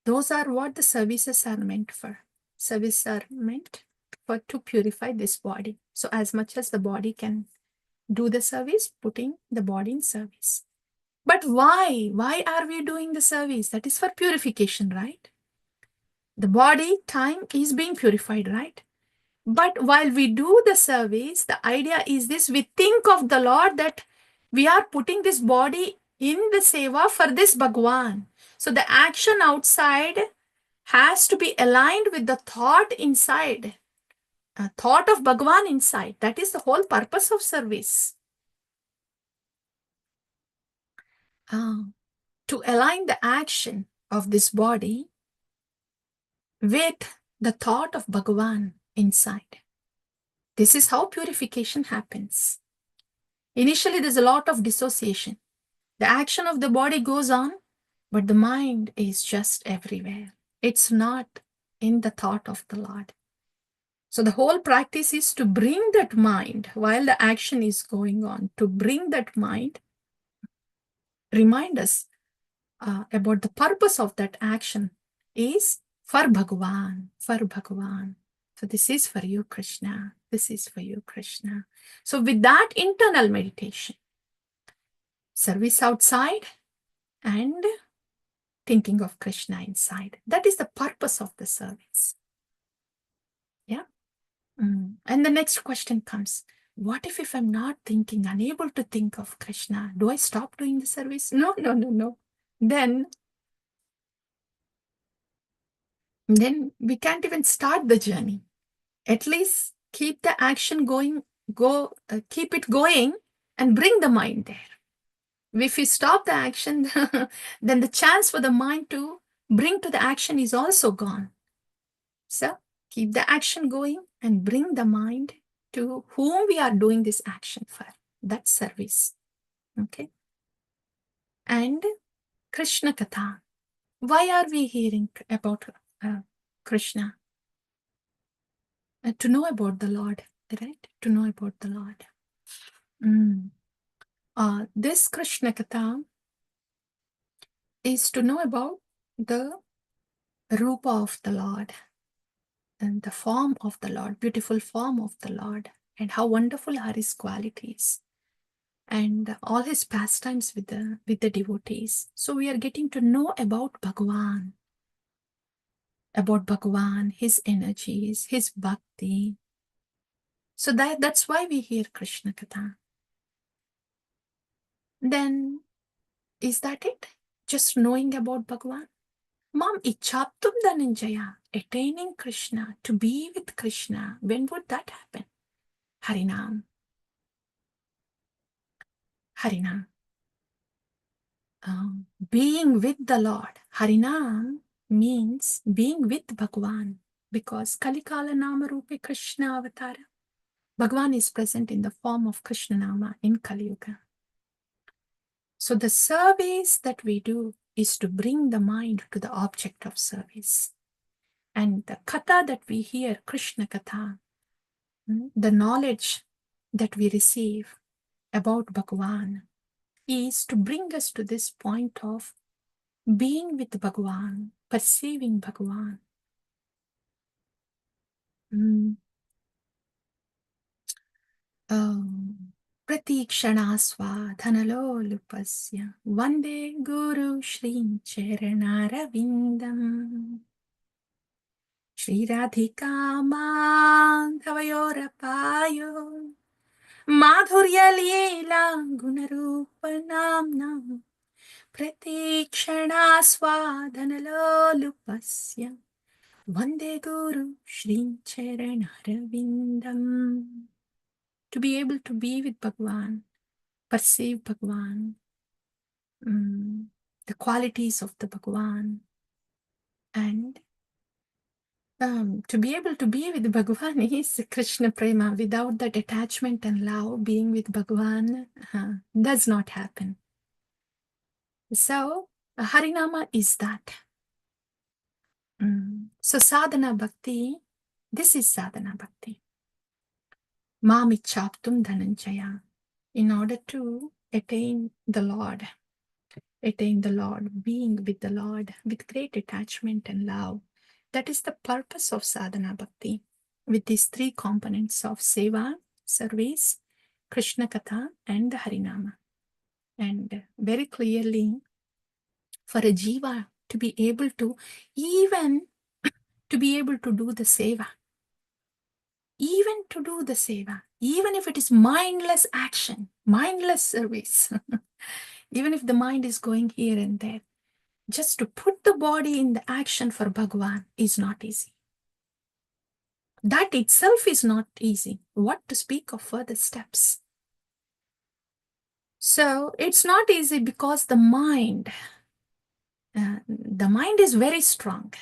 Those are what the services are meant for. Services are meant for to purify this body. So as much as the body can do the service, putting the body in service. But why? Why are we doing the service? That is for purification, right? The body, time is being purified, right? But while we do the service, the idea is this: we think of the Lord, that we are putting this body in the seva for this Bhagwan. So the action outside has to be aligned with the thought inside, a thought of Bhagwan inside. That is the whole purpose of service. To align the action of this body with the thought of Bhagwan inside. This is how purification happens. Initially, there's a lot of dissociation. The action of the body goes on, but the mind is just everywhere. It's not in the thought of the Lord. So the whole practice is to bring that mind while the action is going on, to bring that mind, remind us about the purpose of that action is for Bhagavan, for Bhagavan. So this is for you, Krishna. This is for you, Krishna. So with that internal meditation, service outside and thinking of Krishna inside. That is the purpose of the service. Yeah. And the next question comes, what if I'm not thinking, unable to think of Krishna? Do I stop doing the service? No. Then we can't even start the journey. At least keep the action going, keep it going and bring the mind there. If we stop the action, then the chance for the mind to bring to the action is also gone. So keep the action going and bring the mind to whom we are doing this action for. That's service. Okay. And Krishna Katha. Why are we hearing about Krishna? To know about the Lord, right? To know about the Lord. This Krishna Katha is to know about the Rupa of the Lord and the form of the Lord, beautiful form of the Lord, and how wonderful are his qualities and all his pastimes with the devotees. So we are getting to know about Bhagavan. about Bhagavan, his energies, his bhakti. So that's why we hear Krishna Katha. Then, is that it? Just knowing about Bhagavan? Mom, Ichaptum Dhananjaya, attaining Krishna, to be with Krishna, when would that happen? Harinam. Harinam. Being with the Lord. Harinam means being with Bhagavan, because Kalikala Nama Rupe Krishna Avatara. Bhagavan is present in the form of Krishna Nama in Kali Yuga. So the service that we do is to bring the mind to the object of service. And the katha that we hear, Krishna Katha, the knowledge that we receive about Bhagavan is to bring us to this point of being with Bhagavan, perceiving Bhagavan. Pratikshana Vande Guru Shri Charanarvindam Shri Radhika Madhavayorapayo Madhurya Leela Gunarupanamna Pratikshana Swadhanalolupasya Vande Guru Shri Charanarvindam. To be able to be with Bhagavan, perceive Bhagavan, the qualities of the Bhagavan, and to be able to be with Bhagavan is Krishna Prema. Without that attachment and love, being with Bhagavan does not happen. So, Harinama is that. So, sadhana bhakti, this is sadhana bhakti. Mamichaptum dhananjaya. In order to attain the Lord, being with the Lord with great attachment and love. That is the purpose of sadhana bhakti, with these three components of seva, service, Krishna Katha, and the Harinama. And very clearly, for a jiva to be able to, even to be able to do the seva, even to do the seva, even if it is mindless action, mindless service, even if the mind is going here and there, just to put the body in the action for Bhagavan is not easy. That itself is not easy. What to speak of further steps? So it's not easy because the mind is very strong.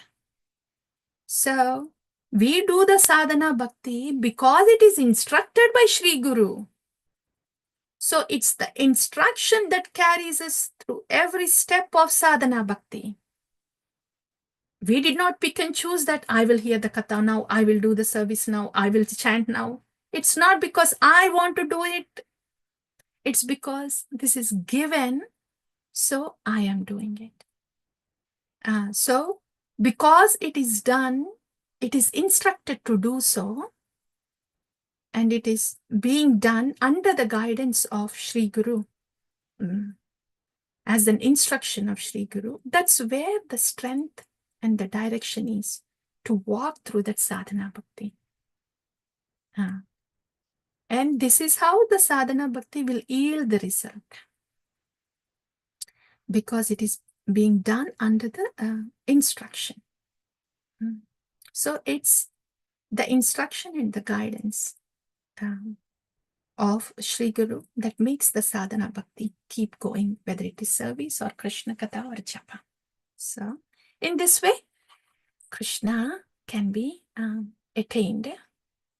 So we do the sadhana bhakti because it is instructed by Sri Guru. So it's the instruction that carries us through every step of sadhana bhakti. We did not pick and choose that I will hear the katha now, I will do the service now, I will chant now. It's not because I want to do it. It's because this is given, so I am doing it. So because it is done, it is instructed to do so, and it is being done under the guidance of Sri Guru, as an instruction of Sri Guru. That's where the strength and the direction is to walk through that sadhana bhakti. And this is how the sadhana bhakti will yield the result, because it is being done under the instruction. So it's the instruction and the guidance of Sri Guru that makes the sadhana bhakti keep going, whether it is service or Krishna Katha or Japa. So in this way, Krishna can be attained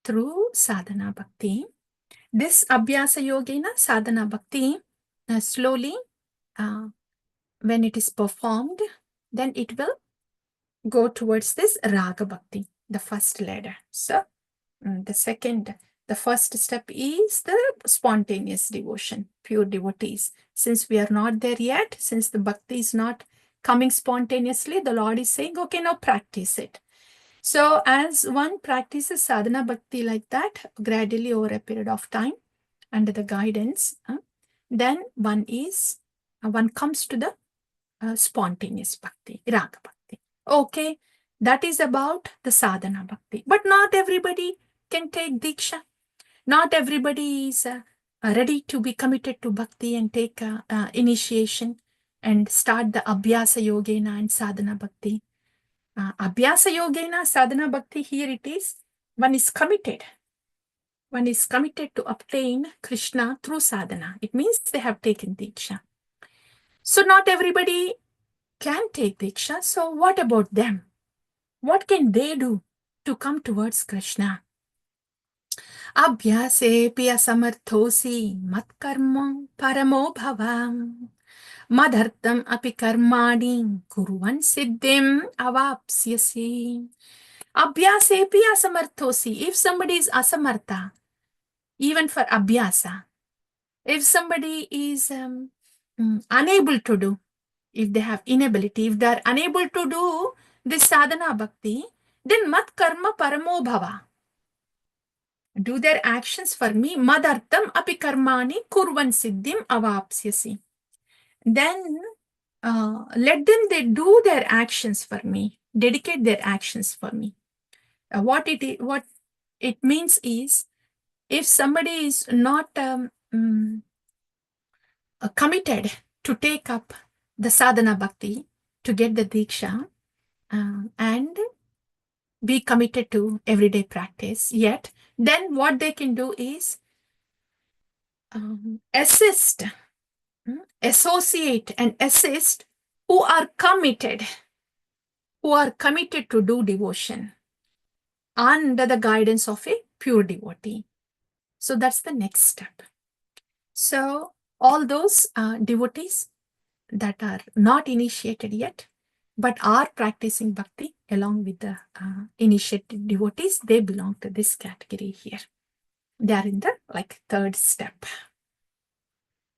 through sadhana bhakti. This Abhyasa Yogena sadhana bhakti slowly, when it is performed, then it will go towards this Raga Bhakti, the first ladder. So the first step is the spontaneous devotion, pure devotees. Since we are not there yet, since the bhakti is not coming spontaneously, the Lord is saying, okay, now practice it. So as one practices sadhana bhakti like that, gradually over a period of time, under the guidance, then one comes to the spontaneous bhakti, raga bhakti. Okay, That is about the sadhana bhakti. But not everybody can take diksha. Not everybody is ready to be committed to bhakti and take initiation and start the abhyasa yogena and sadhana bhakti. Abhyasa yogena, sadhana bhakti, here it is, one is committed. One is committed to obtain Krishna through sadhana. It means they have taken diksha. So not everybody can take diksha. So what about them? What can they do to come towards Krishna? Abhyasepi asamarthosi matkarma paramo bhavam madhartam api karmani kuruvan siddhim avapsyasi. Abhyasepi asamarthosi. If somebody is asamartha, even for abhyasa, if somebody is unable to do, if they have inability, if they are unable to do this sadhana bhakti, then mat karma paramo bhava. Do their actions for me. Madartam api karmani kurvan siddhim avapsyasi. Then let them they do their actions for me. Dedicate their actions for me. What it means is, if somebody is not committed to take up the sadhana bhakti, to get the diksha, and be committed to everyday practice, yet then what they can do is assist, associate and assist who are committed to do devotion under the guidance of a pure devotee. So that's the next step. So all those devotees that are not initiated yet, but are practicing bhakti along with the initiated devotees, they belong to this category here. They are in the third step.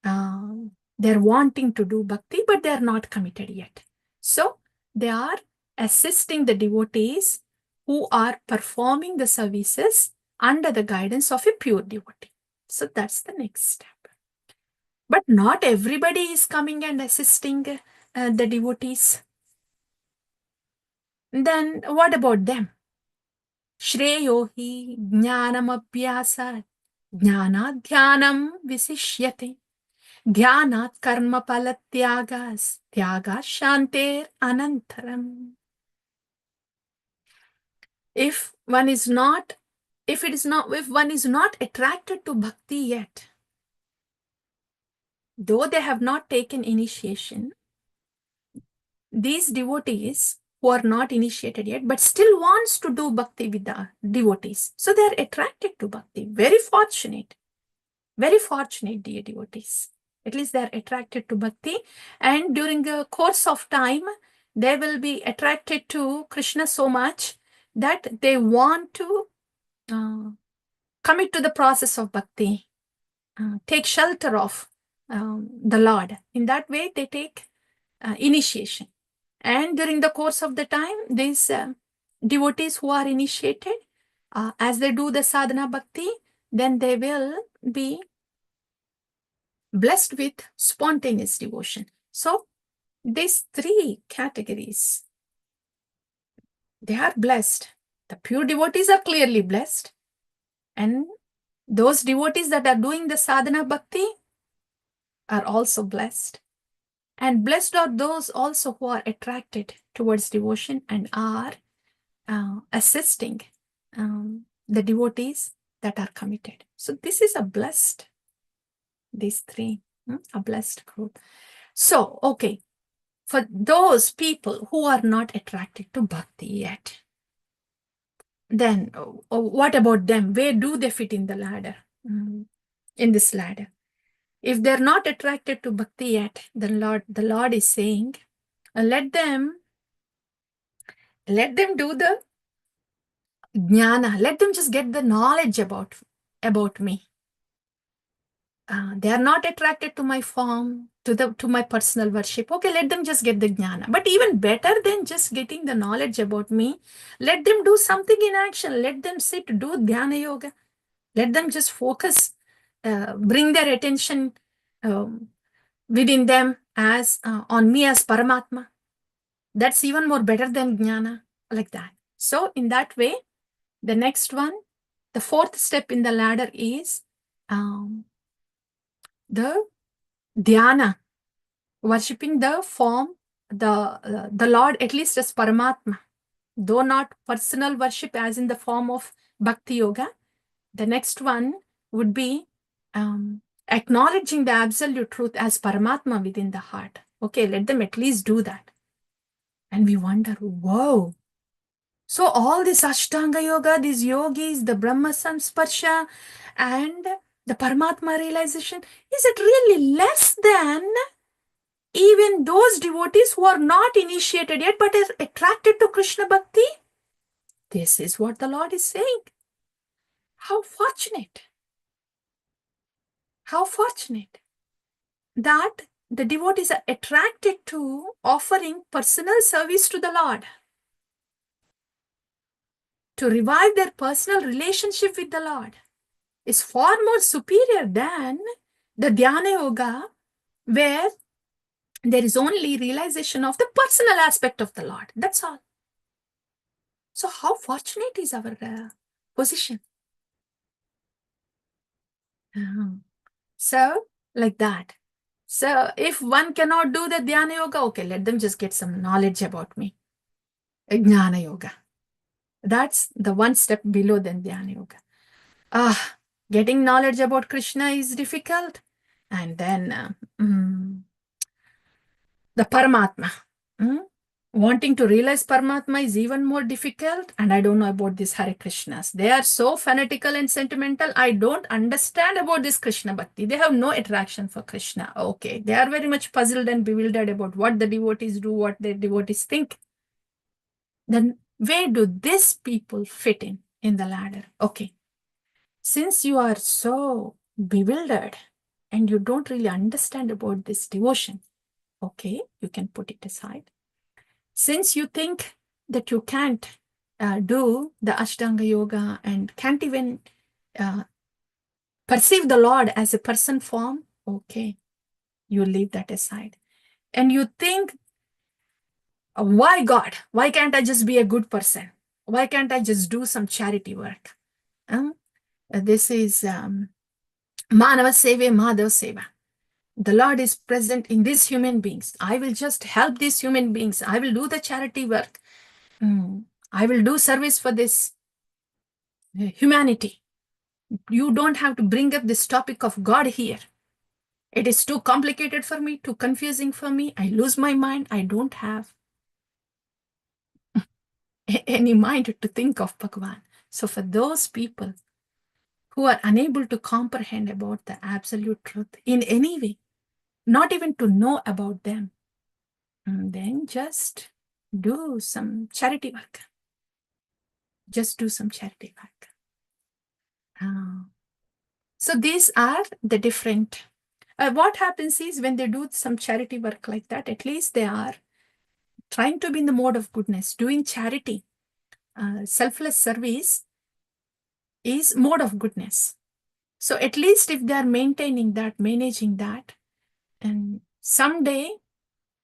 They're wanting to do bhakti, but they're not committed yet. So they are assisting the devotees who are performing the services under the guidance of a pure devotee. So that's the next step. But not everybody is coming and assisting the devotees. Then what about them? Shreyo hi jnanam abhyasat jnanat dhyanam visishyate dhyanat karma palatyagas tyagas shanter anantaram. If one is not attracted to bhakti yet, though they have not taken initiation, these devotees who are not initiated yet, but still wants to do bhakti with the devotees. So they are attracted to bhakti. Very fortunate, dear devotees. At least they are attracted to bhakti. And during the course of time, they will be attracted to Krishna so much that they want to commit to the process of bhakti, take shelter of the Lord. In that way, they take initiation. And during the course of the time, these devotees who are initiated, as they do the sadhana bhakti, then they will be blessed with spontaneous devotion. So these three categories, they are blessed. The pure devotees are clearly blessed. And those devotees that are doing the sadhana bhakti are also blessed. And blessed are those also who are attracted towards devotion and are assisting the devotees that are committed. So this is a blessed, these three, a blessed group. So, okay, for those people who are not attracted to bhakti yet, then what about them? Where do they fit in the ladder, in this ladder? If they're not attracted to bhakti yet, the Lord is saying, let them do the jnana. Let them just get the knowledge about me. They are not attracted to my form, to my personal worship. Okay, let them just get the jnana. But even better than just getting the knowledge about me, let them do something in action. Let them sit, do dhyana yoga. Let them just focus, bring their attention within them as on me as Paramatma. That's even more better than jnana. like that. So in that way, the next one, the fourth step in the ladder is the dhyana, worshipping the form, the Lord, at least as Paramatma, though not personal worship as in the form of Bhakti Yoga. The next one would be acknowledging the absolute truth as Paramatma within the heart. Okay, let them at least do that. And we wonder, whoa. So all this Ashtanga Yoga, these yogis, the Brahma Samsparsha, and the Paramatma realization, is it really less than even those devotees who are not initiated yet but are attracted to Krishna Bhakti? This is what the Lord is saying. How fortunate. How fortunate that the devotees are attracted to offering personal service to the Lord, to revive their personal relationship with the Lord, is far more superior than the Dhyana Yoga, where there is only realization of the personal aspect of the Lord. That's all. So how fortunate is our position? So, like that. So, if one cannot do the Dhyana Yoga, okay, let them just get some knowledge about me. Jnana Yoga. That's the one step below than Dhyana Yoga. Getting knowledge about Krishna is difficult. And then the Paramatma. Wanting to realize Paramatma is even more difficult. And I don't know about these Hare Krishnas. They are so fanatical and sentimental. I don't understand about this Krishna Bhakti. They have no attraction for Krishna. Okay. They are very much puzzled and bewildered about what the devotees do, what the devotees think. Then where do these people fit in the ladder? Okay. Since you are so bewildered and you don't really understand about this devotion, okay, you can put it aside. Since you think that you can't do the Ashtanga Yoga and can't even perceive the Lord as a person form, okay, you leave that aside. And you think, why God? Why can't I just be a good person? Why can't I just do some charity work? This is Manava Seva, Madhava Seva. The Lord is present in these human beings. I will just help these human beings. I will do the charity work. I will do service for this humanity. You don't have to bring up this topic of God here. It is too complicated for me, too confusing for me. I lose my mind. I don't have any mind to think of Bhagavan. So for those people who are unable to comprehend about the absolute truth in any way, not even to know about them, then just do some charity work. Just do some charity work. So these are the different. What happens is when they do some charity work like that, at least they are trying to be in the mode of goodness, doing charity. Selfless service is mode of goodness. So at least if they are maintaining that, managing that, and someday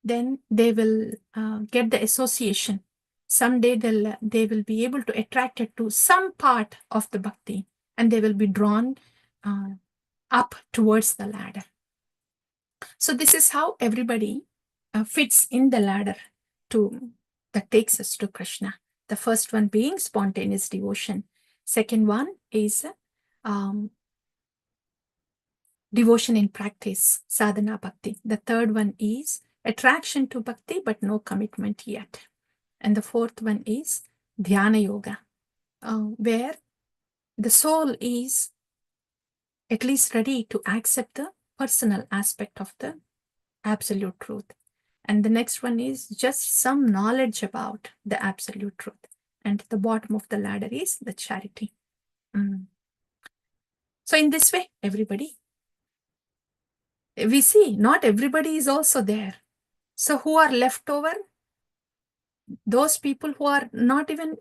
then they will get the association. Someday they will be able to attract it to some part of the bhakti, and they will be drawn up towards the ladder. So this is how everybody fits in the ladder that takes us to Krishna. The first one being spontaneous devotion. Second one is devotion in practice, sadhana bhakti. The third one is attraction to bhakti, but no commitment yet. And the fourth one is dhyana yoga, where the soul is at least ready to accept the personal aspect of the absolute truth. And the next one is just some knowledge about the absolute truth. And the bottom of the ladder is the charity. So in this way, everybody, we see not everybody is also there. So who are left over? Those people who are not even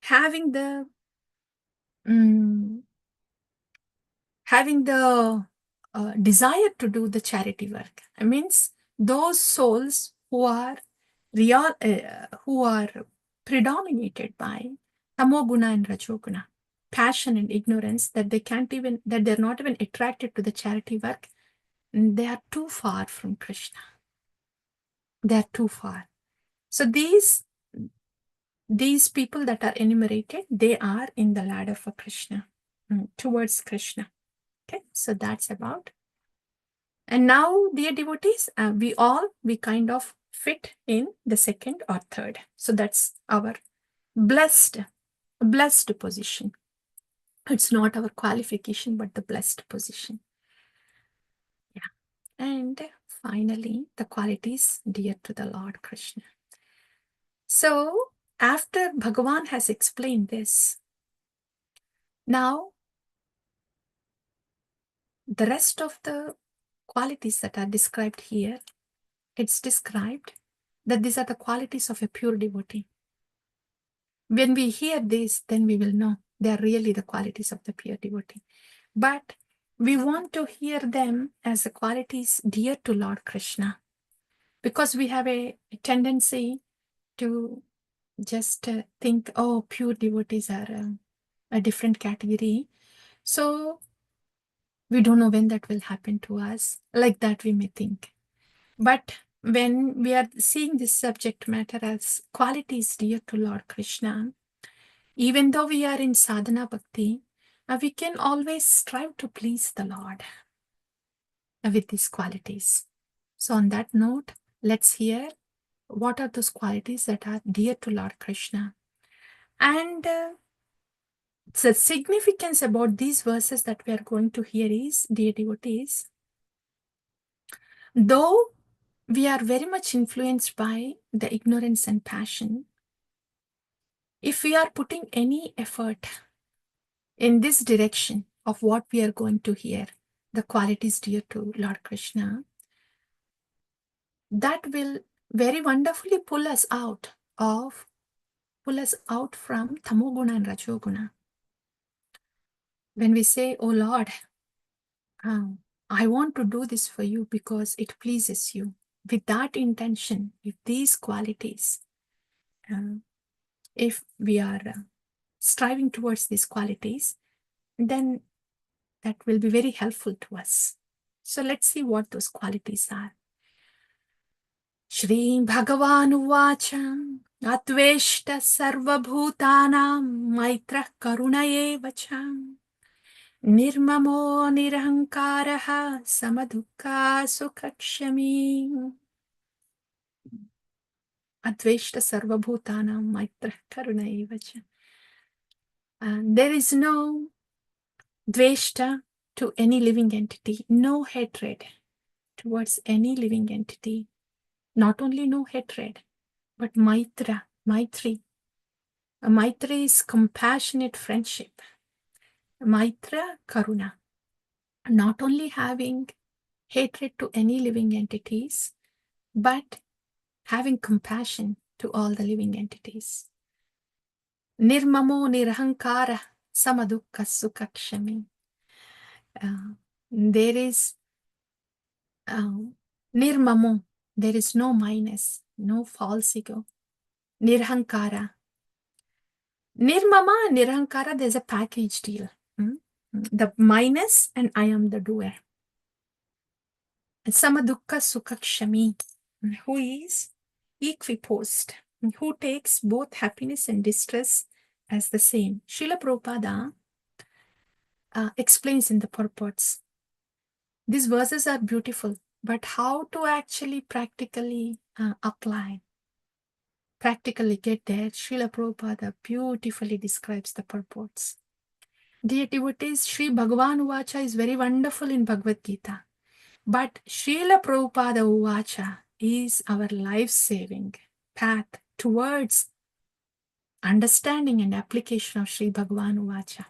having the desire to do the charity work. I means those souls who are predominated by tamoguna and rajoguna, passion and ignorance, that they're not even attracted to the charity work. They are too far from Krishna. They're too far. So these people that are enumerated, they are in the ladder for Krishna, towards Krishna. Okay, so that's about. And now, dear devotees, we kind of fit in the second or third. So that's our blessed position. It's not our qualification, but the blessed position. Yeah. And finally, the qualities dear to the Lord Krishna. So after Bhagavan has explained this, now the rest of the qualities that are described here, it's described that these are the qualities of a pure devotee. When we hear this, then we will know they are really the qualities of the pure devotee. But we want to hear them as the qualities dear to Lord Krishna, because we have a tendency to just think, oh, pure devotees are a different category. So we don't know when that will happen to us. Like that, we may think. But when we are seeing this subject matter as qualities dear to Lord Krishna, even though we are in sadhana bhakti, we can always strive to please the Lord with these qualities. So on that note, let's hear what are those qualities that are dear to Lord Krishna. And the significance about these verses that we are going to hear is, dear devotees, though we are very much influenced by the ignorance and passion, if we are putting any effort in this direction of what we are going to hear, the qualities dear to Lord Krishna, that will very wonderfully pull us out from tamoguna and rajoguna. When we say, oh Lord, I want to do this for you because it pleases you, with that intention, with these qualities, if we are striving towards these qualities, then that will be very helpful to us. So let's see what those qualities are. Shri Bhagavan Uvacha Atveshta Sarvabhutanam Maitra Karunaye Vacham Nirmamo Nirahankaraha Samadukha Sukhakshami. Adveshta Sarvabhutanam Maitra Karunaye Vacham. There is no dveshta to any living entity, no hatred towards any living entity. Not only no hatred, but maitra, maitri. Maitri is compassionate friendship. Maitra, karuna. Not only having hatred to any living entities, but having compassion to all the living entities. Nirmamo nirahankara samadukha sukhakshami. There is nirmamo, there is no minus, no false ego. Nirhankara. Nirmama and nirahankara, there's a package deal. The minus and I am the doer. Samadukha sukhakshami, who is equiposed, who takes both happiness and distress as the same. Srila Prabhupada explains in the purports. These verses are beautiful, but how to actually practically apply, practically get there, Srila Prabhupada beautifully describes the purports. Dear devotees, Sri Bhagavan Uvacha is very wonderful in Bhagavad Gita, but Srila Prabhupada Uvacha is our life-saving path towards understanding and application of Sri Bhagavan Uvacha.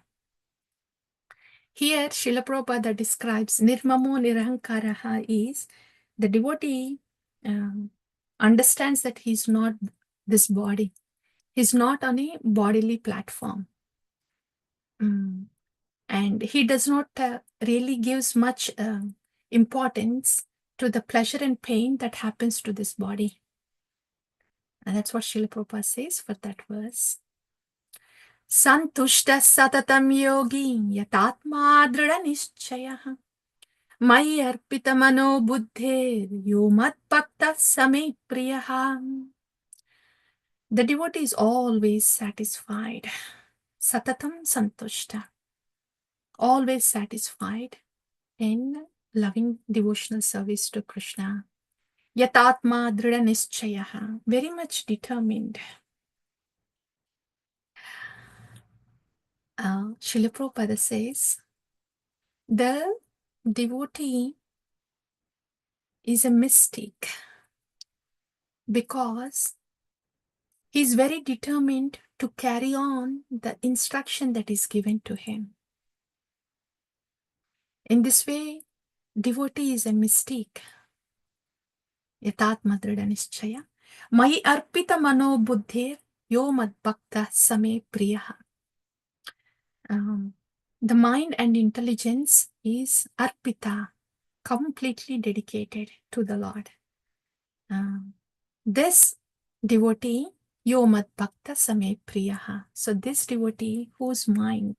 Here, Srila Prabhupada describes Nirmamo Nirahankaraha is the devotee understands that he's not this body. He's not on a bodily platform. And he does not really gives much importance to the pleasure and pain that happens to this body. And that's what Srila Prabhupada says for that verse. Santushta satatam yogi yatatma drida nishchayah Mayi arpita mano buddhe yomat bhakta same priyaha. The devotee is always satisfied. Satatam santushta. Always satisfied in loving devotional service to Krishna. Yatatma drida nishchayaha. Very much determined. Srila Prabhupada says, the devotee is a mystic because he is very determined to carry on the instruction that is given to him. In this way, devotee is a mystic. Yatatma drida nishchaya. Mayi arpita mano buddhir yo mad bhakta same priyaha. The mind and intelligence is arpita, completely dedicated to the Lord. This devotee, Yomat Bhakta Same Priyaha. So this devotee whose mind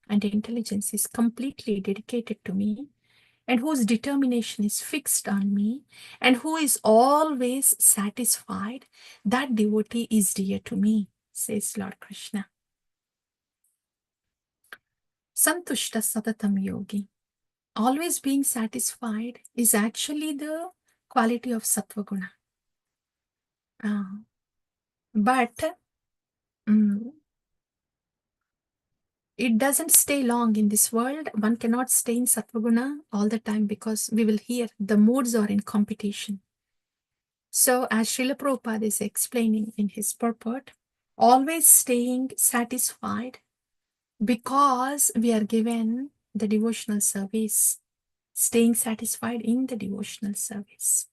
and intelligence is completely dedicated to me and whose determination is fixed on me and who is always satisfied, that devotee is dear to me, says Lord Krishna. Santushta Satatam Yogi. Always being satisfied is actually the quality of Sattva Guna. But it doesn't stay long in this world. One cannot stay in Sattvaguna all the time because we will hear the moods are in competition. So as Srila Prabhupada is explaining in his purport, always staying satisfied because we are given the devotional service, staying satisfied in the devotional service.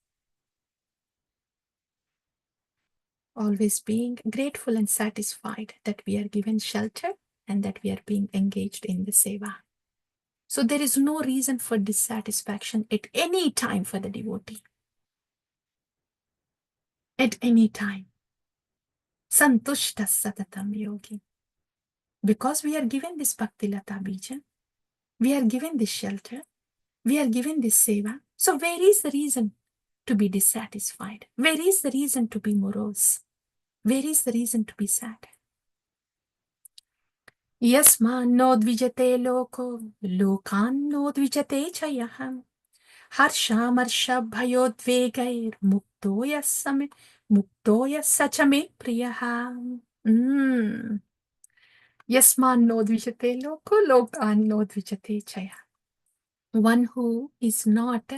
Always being grateful and satisfied that we are given shelter and that we are being engaged in the seva. So there is no reason for dissatisfaction at any time for the devotee. At any time. Santushta satatam yogi. Because we are given this bhakti lata bija, we are given this shelter, we are given this seva. So where is the reason to be dissatisfied? Where is the reason to be morose? Where is the reason to be sad? Yasman no dvijate loko, lokan no dvijate chayaham. Harsha marsha bhayodvegair muktoya same muktoya sachame priyaha. Yasman no dvijate loko lokan no dvijate chaya. One who is not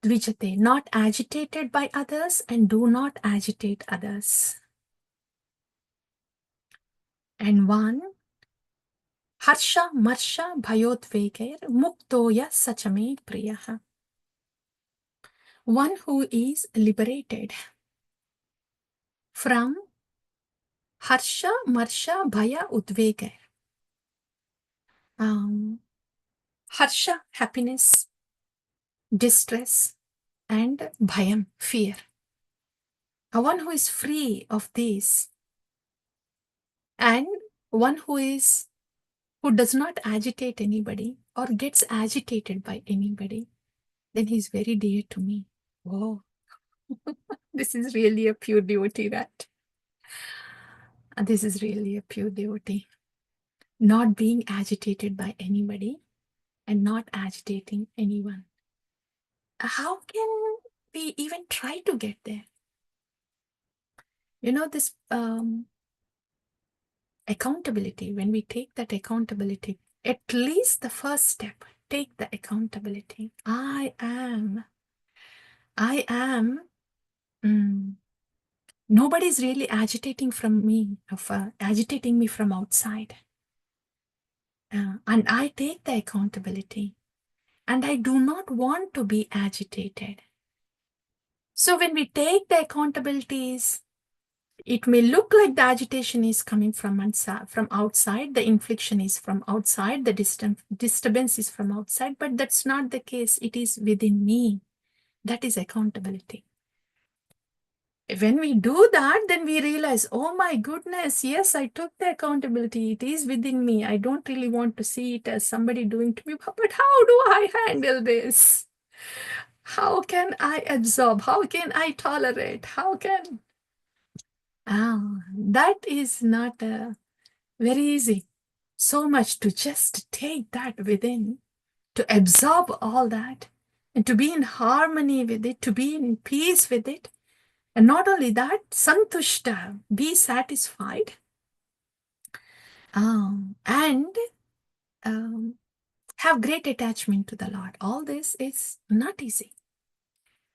dvijate, not agitated by others and do not agitate others. And one Harsha marsha bhayodvegair muktoya sachame priyaha. One who is liberated from Harsha, Marsha, Bhaya, Udvega. Harsha, happiness, distress, and Bhayam, fear. One who is free of these and one who does not agitate anybody or gets agitated by anybody, then he's very dear to me. Whoa. This is really a pure devotee, right? This is really a pure devotee. Not being agitated by anybody and not agitating anyone. How can we even try to get there? You know, this accountability, when we take that accountability, at least the first step, take the accountability. I am. Nobody's really agitating me from outside. And I take the accountability. And I do not want to be agitated. So when we take the accountabilities, it may look like the agitation is coming from outside, the infliction is from outside, the disturbance is from outside, but that's not the case. It is within me. That is accountability. When we do that, then we realize, oh my goodness, yes, I took the accountability. It is within me. I don't really want to see it as somebody doing to me, but how do I handle this? How can I absorb? How can I tolerate? How can... that is not very easy. So much to just take that within, to absorb all that, and to be in harmony with it, to be in peace with it. And not only that, santushta, be satisfied, and have great attachment to the Lord. All this is not easy.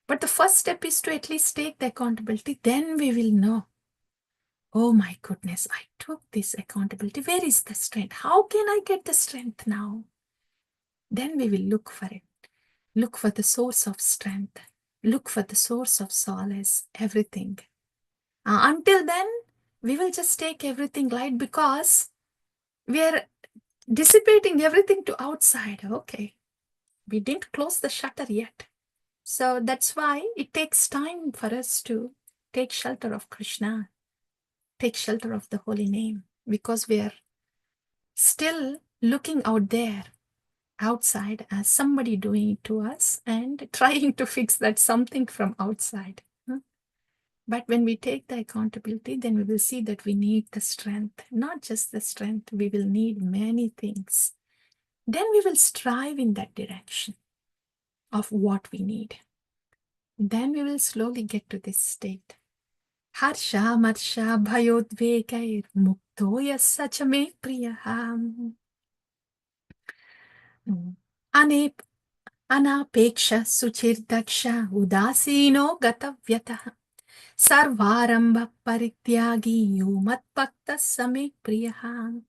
But the first step is to at least take the accountability. Then we will know, oh my goodness, I took this accountability. Where is the strength? How can I get the strength now? Then we will look for it. Look for the source of strength. Look for the source of solace, everything. Until then, we will just take everything light because we are dissipating everything to outside. Okay, we didn't close the shutter yet. So that's why it takes time for us to take shelter of Krishna, take shelter of the holy name, because we are still looking out there, outside, as somebody doing it to us and trying to fix that something from outside. But when we take the accountability, then we will see that we need the strength, not just the strength, we will need many things. Then we will strive in that direction of what we need. Then we will slowly get to this state. Harsha marsha bhayodvegair mukto yassa cha me priyaham. Anapeksha suchirdaksha udasino gatavyatah. Sarvarambha parityagi yumat bhakta same priyaham.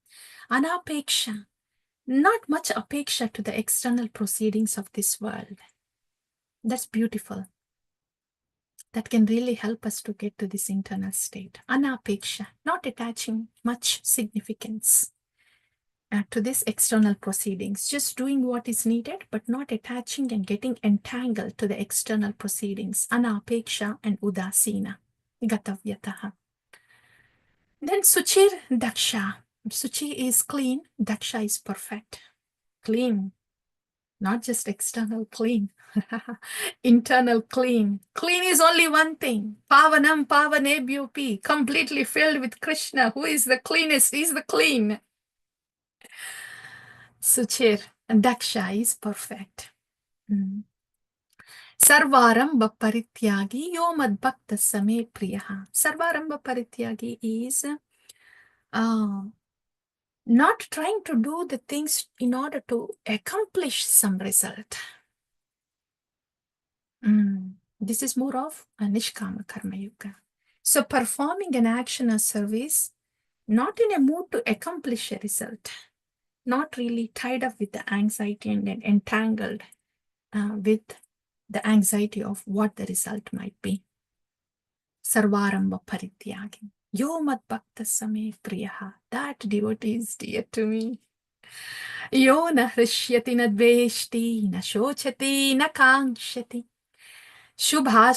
Anapeksha, not much apeksha to the external proceedings of this world. That's beautiful. That can really help us to get to this internal state. Anapeksha, not attaching much significance to this external proceedings, just doing what is needed, but not attaching and getting entangled to the external proceedings. Anapeksha and udasina, gatavyataha. Then suchir daksha. Suchi is clean, daksha is perfect. Clean, not just external clean. Internal clean. Clean is only one thing. Pavanam pavanebhyopi, completely filled with Krishna. Who is the cleanest? He's the clean. Suchir, and daksha is perfect. Sarvarambha parityagi yo mad bhakta same priyaha. Sarvarambha parityagi is not trying to do the things in order to accomplish some result. This is more of a Nishkama Karma Yoga. So performing an action or service, not in a mood to accomplish a result, not really tied up with the anxiety and entangled with the anxiety of what the result might be. Sarvarambha parityagi. Yo mad bhakta same priyaha. That devotee is dear to me. Yo na hrishyati na dveshti, na shochati, na kankshati. Shubha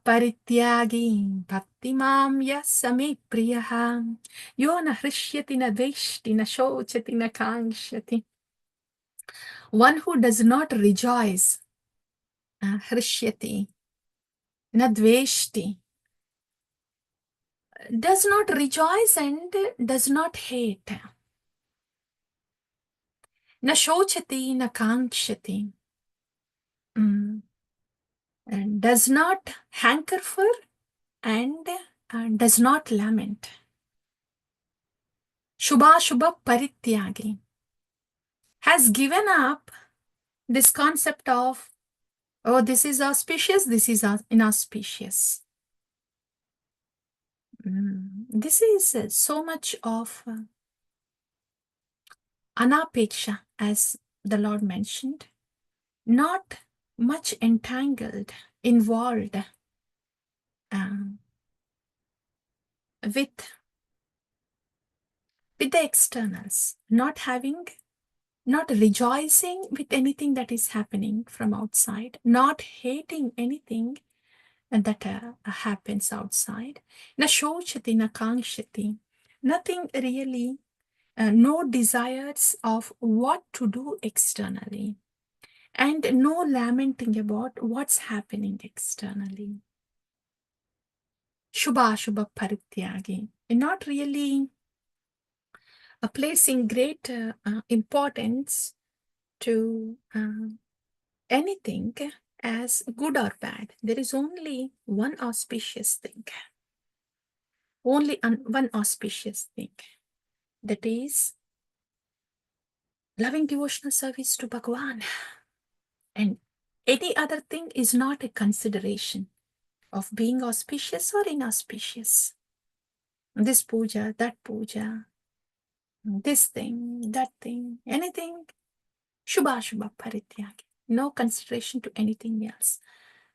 parityagi, bhakti mam ya same priyaha. Yo na hrishyati na dveshti, na shochati, na kankshati. One who does not rejoice, hrishyati, na dveshti, does not rejoice and does not hate. Na shochati, na kankshati. And does not hanker for and does not lament. Shubha parityagi has given up this concept of, oh, this is auspicious, this is inauspicious. This is so much of anapeksha, as the Lord mentioned, not much entangled, involved with the externals, not rejoicing with anything that is happening from outside, not hating anything and that happens outside. Na shochati, na kangshati. Nothing really, no desires of what to do externally, and no lamenting about what's happening externally. Shubha Shubha Parityagi. And not really placing great importance to anything as good or bad. There is only one auspicious thing, one auspicious thing, that is loving devotional service to Bhagavan. And any other thing is not a consideration of being auspicious or inauspicious. This puja, that puja, this thing, that thing, anything, Shubha Shubha Parityagi. No consideration to anything else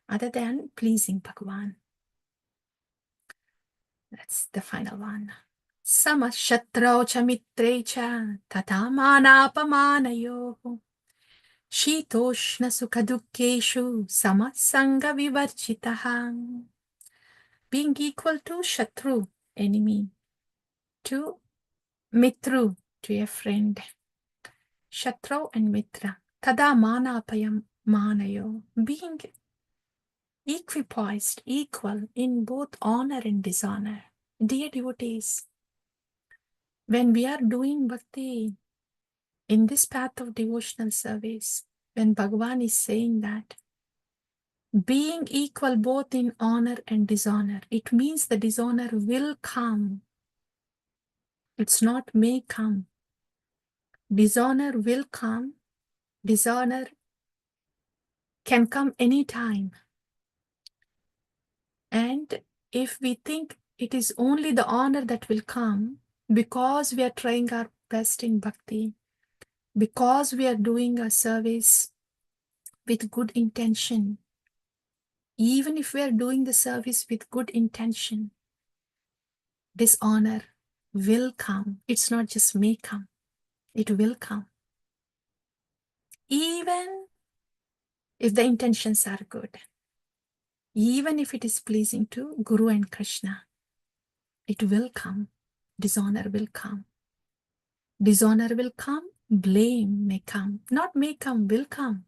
other than pleasing Bhagavan. That's the final one. Sama shatrau cha mitre cha tatamanaapamanayoh shitoshna sukhadukkeshu samasanga vivarchitaha. Being equal to shatru, enemy, to mitru, to a friend. Shatru and mitra. Tada manapayam manayo. Being equipoised, equal in both honor and dishonor. Dear devotees, when we are doing bhakti in this path of devotional service, when Bhagavan is saying that being equal both in honor and dishonor, it means the dishonor will come. It's not may come. Dishonor will come. Dishonor can come anytime. And if we think it is only the honor that will come because we are trying our best in bhakti, because we are doing our service with good intention, even if we are doing the service with good intention, dishonor will come. It's not just may come, it will come. Even if the intentions are good, even if it is pleasing to Guru and Krishna, it will come. Dishonor will come. Dishonor will come, blame may come. Not may come, will come.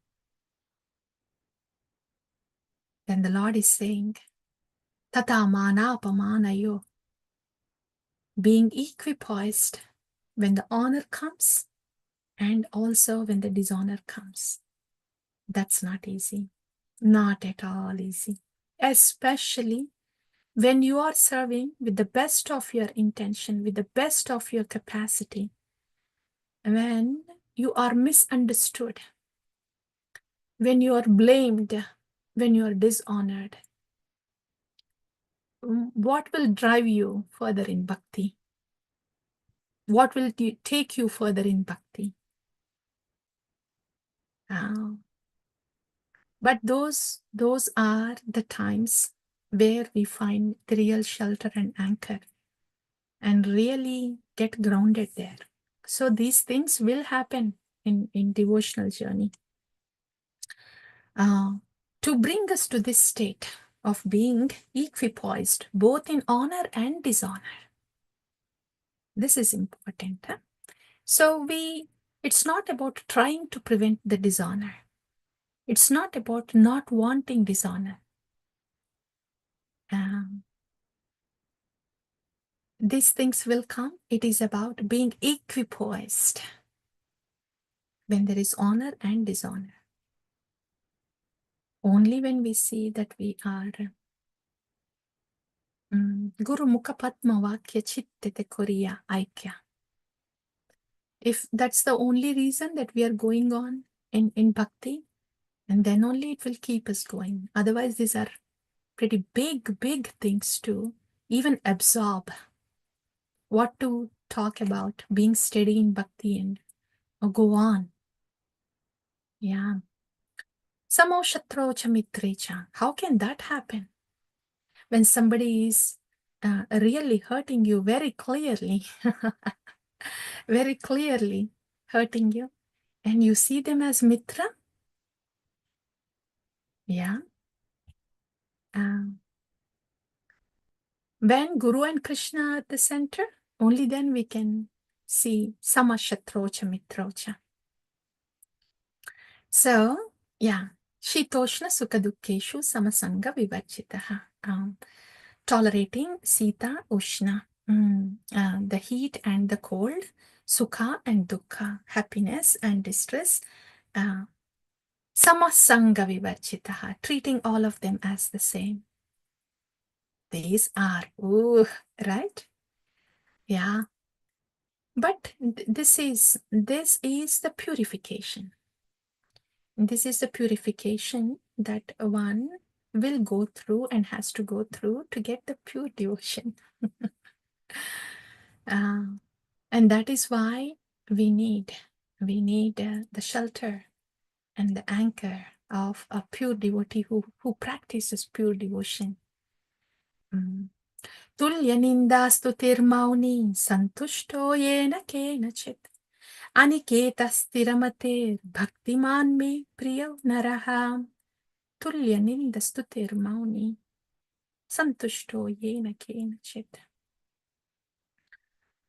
Then the Lord is saying, Tata mana apamanayo. Being equipoised when the honor comes and also when the dishonor comes. That's not easy. Not at all easy. Especially when you are serving with the best of your intention, with the best of your capacity, when you are misunderstood, when you are blamed, when you are dishonored, what will drive you further in bhakti? What will take you further in bhakti? But those are the times where we find the real shelter and anchor and really get grounded there. So these things will happen in devotional journey. To bring us to this state of being equipoised, both in honor and dishonor. This is important. Huh? So it's not about trying to prevent the dishonor. It's not about not wanting dishonor. These things will come. It is about being equipoised when there is honor and dishonor. Only when we see that we are Guru Mukha Padma Vakya Chittete Koriya Aikya. If that's the only reason that we are going on in bhakti, and then only it will keep us going. Otherwise, these are pretty big things to even absorb. What to talk about being steady in bhakti and go on. Yeah. Samo shatro cha mitre cha. How can that happen? When somebody is really hurting you very clearly, very clearly hurting you, and you see them as mitra? Yeah. When Guru and Krishna are at the center, only then we can see Samashatrocha Mitrocha. So, yeah, Shitoshna Sukadukeshu Samasanga Vivarjitaha. Tolerating Sita Ushna, the heat and the cold, Sukha and Dukkha, happiness and distress, Samasanga Vivarjitaha, treating all of them as the same. These are, right? Yeah. But this is the purification. This is the purification that one will go through and has to go through to get the pure devotion. And that is why we need the shelter and the anchor of a pure devotee who practices pure devotion. Tulya nindastu tirmauni santushto yena kenachit aniketa stiramate bhaktiman me priya naraha. Tulya nindastu tirmauni santushto yena kenachit.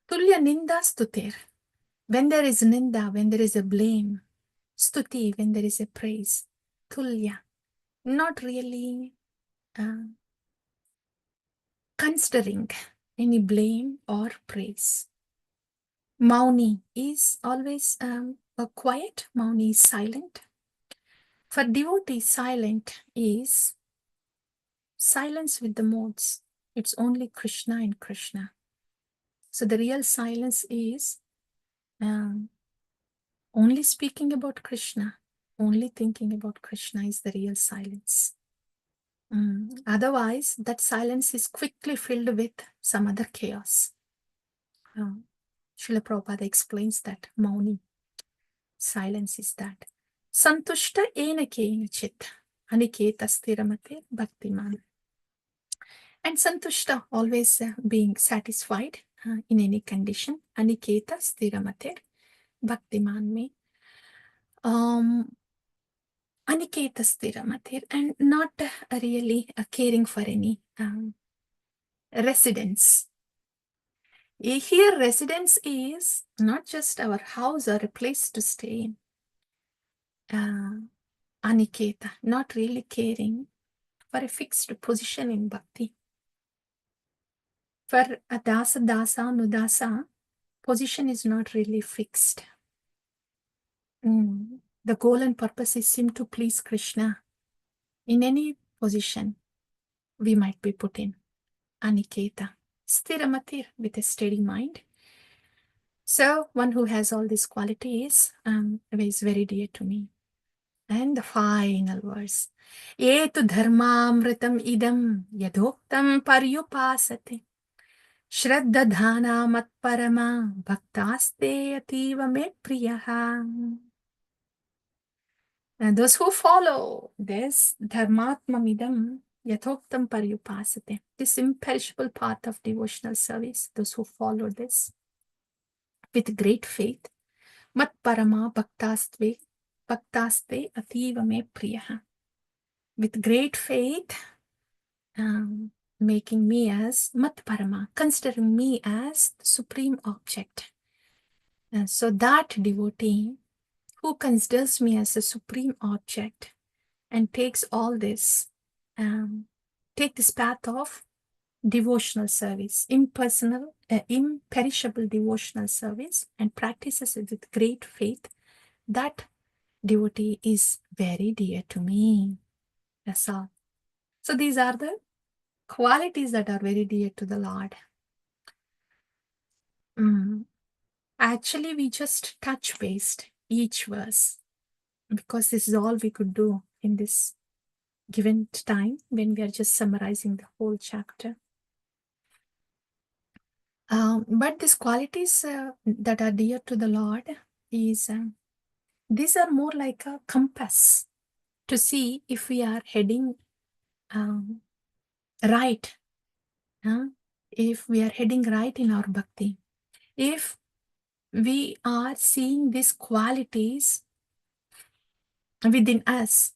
Tulya nindastu tir. When there is ninda, when there is a blame, stuti, when there is a praise, tulya, not really considering any blame or praise. Mauni is always a quiet, Mauni is silent. For devotee, silent is silence with the modes. It's only Krishna and Krishna. So the real silence is only speaking about Krishna, only thinking about Krishna is the real silence. Otherwise, that silence is quickly filled with some other chaos. Srila Prabhupada explains that Mauni, silence is that. Santushta ena kena chit, aniketa stiramate bhaktiman. And santushta, always being satisfied in any condition. Aniketa stiramate bhaktiman me. Aniketa Sthiramatir, and not really caring for any residence. Here, residence is not just our house or a place to stay. Aniketa, not really caring for a fixed position in bhakti. For a dasa, nudasa, position is not really fixed. The goal and purpose is to please Krishna. In any position we might be put in. Aniketa, Sthiramatir, with a steady mind. So one who has all these qualities is very dear to me. And the final verse. Etu dharmamritam idam yadoktam paryupasate. Shraddha dhana mat parama bhaktaste ativa me priyaha. And those who follow this dharmatmamidam yathoktam paryupasate, this imperishable path of devotional service, those who follow this with great faith, mat parama bhaktaste ativa me priyaha. With great faith, making me as mat parama, considering me as the supreme object. And so that devotee who considers me as a supreme object and takes all this, take this path of devotional service, impersonal, imperishable devotional service, and practices it with great faith, that devotee is very dear to me. That's all. So these are the qualities that are very dear to the Lord. Actually, we just touch based each verse because this is all we could do in this given time when we are just summarizing the whole chapter. But these qualities that are dear to the Lord is these are more like a compass to see if we are heading right, if we are heading right in our bhakti, if we are seeing these qualities within us,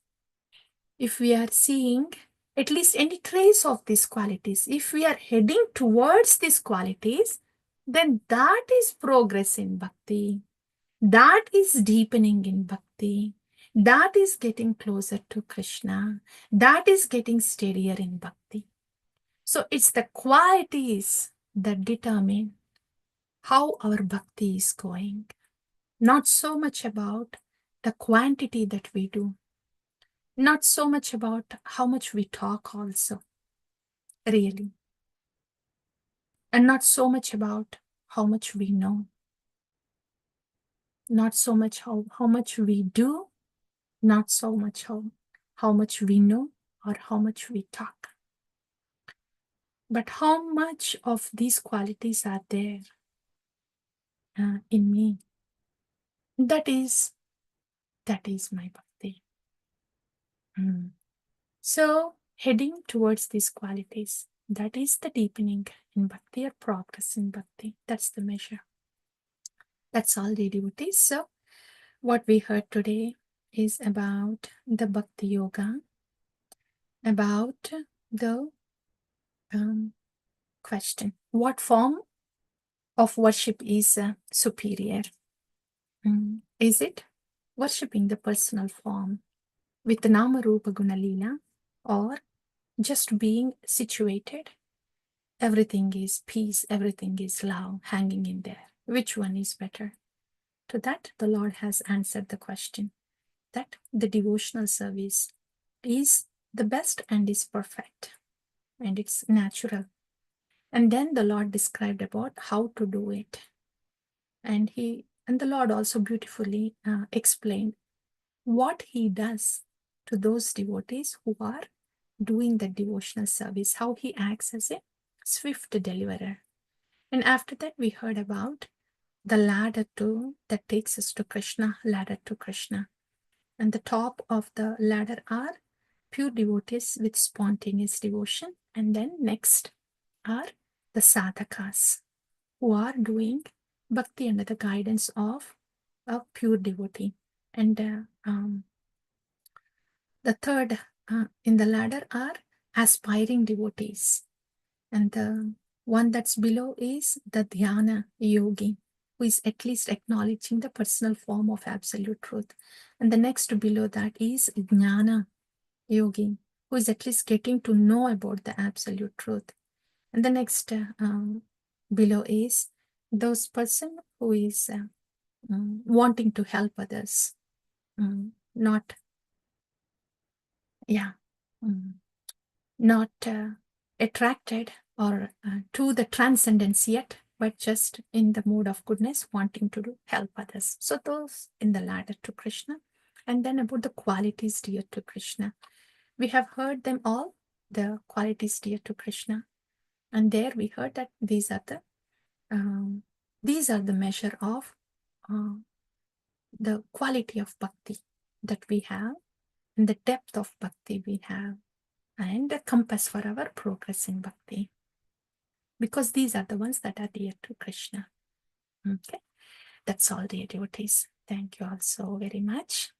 if we are seeing at least any trace of these qualities. If we are heading towards these qualities, then that is progress in bhakti. That is deepening in bhakti. That is getting closer to Krishna. That is getting steadier in bhakti. So it's the qualities that determine how our bhakti is going. Not so much about the quantity that we do, not so much about how much we talk also, really, and not so much about how much we know, not so much how much we do, not so much how much we know or how much we talk, but how much of these qualities are there in me. That is my bhakti. So heading towards these qualities, that is the deepening in bhakti or progress in bhakti. That's the measure. That's all, the devotees. So what we heard today is about the bhakti yoga, about the question, what form of worship is superior? Is it worshipping the personal form with the Nama Rupa Guna Leela, or just being situated? Everything is peace, everything is love hanging in there. Which one is better? To that, the Lord has answered the question that the devotional service is the best and is perfect and it's natural. And then the Lord described about how to do it. And the Lord also beautifully explained what he does to those devotees who are doing the devotional service, how he acts as a swift deliverer. And after that, we heard about the ladder that takes us to Krishna, ladder to Krishna. And the top of the ladder are pure devotees with spontaneous devotion. And then next are the sadhakas who are doing bhakti under the guidance of a pure devotee. And the third in the ladder are aspiring devotees. And the one that's below is the dhyana yogi, who is at least acknowledging the personal form of absolute truth. And the next below that is jnana yogi, who is at least getting to know about the absolute truth. And the next below is those person who is wanting to help others, not, yeah, not attracted or to the transcendence yet, but just in the mood of goodness, wanting to help others. So those in the ladder to Krishna. And then about the qualities dear to Krishna. We have heard them all, the qualities dear to Krishna. And there we heard that these are the measure of the quality of bhakti that we have, and the depth of bhakti we have, and the compass for our progress in bhakti, because these are the ones that are dear to Krishna. Okay, that's all, dear devotees. Thank you all so very much.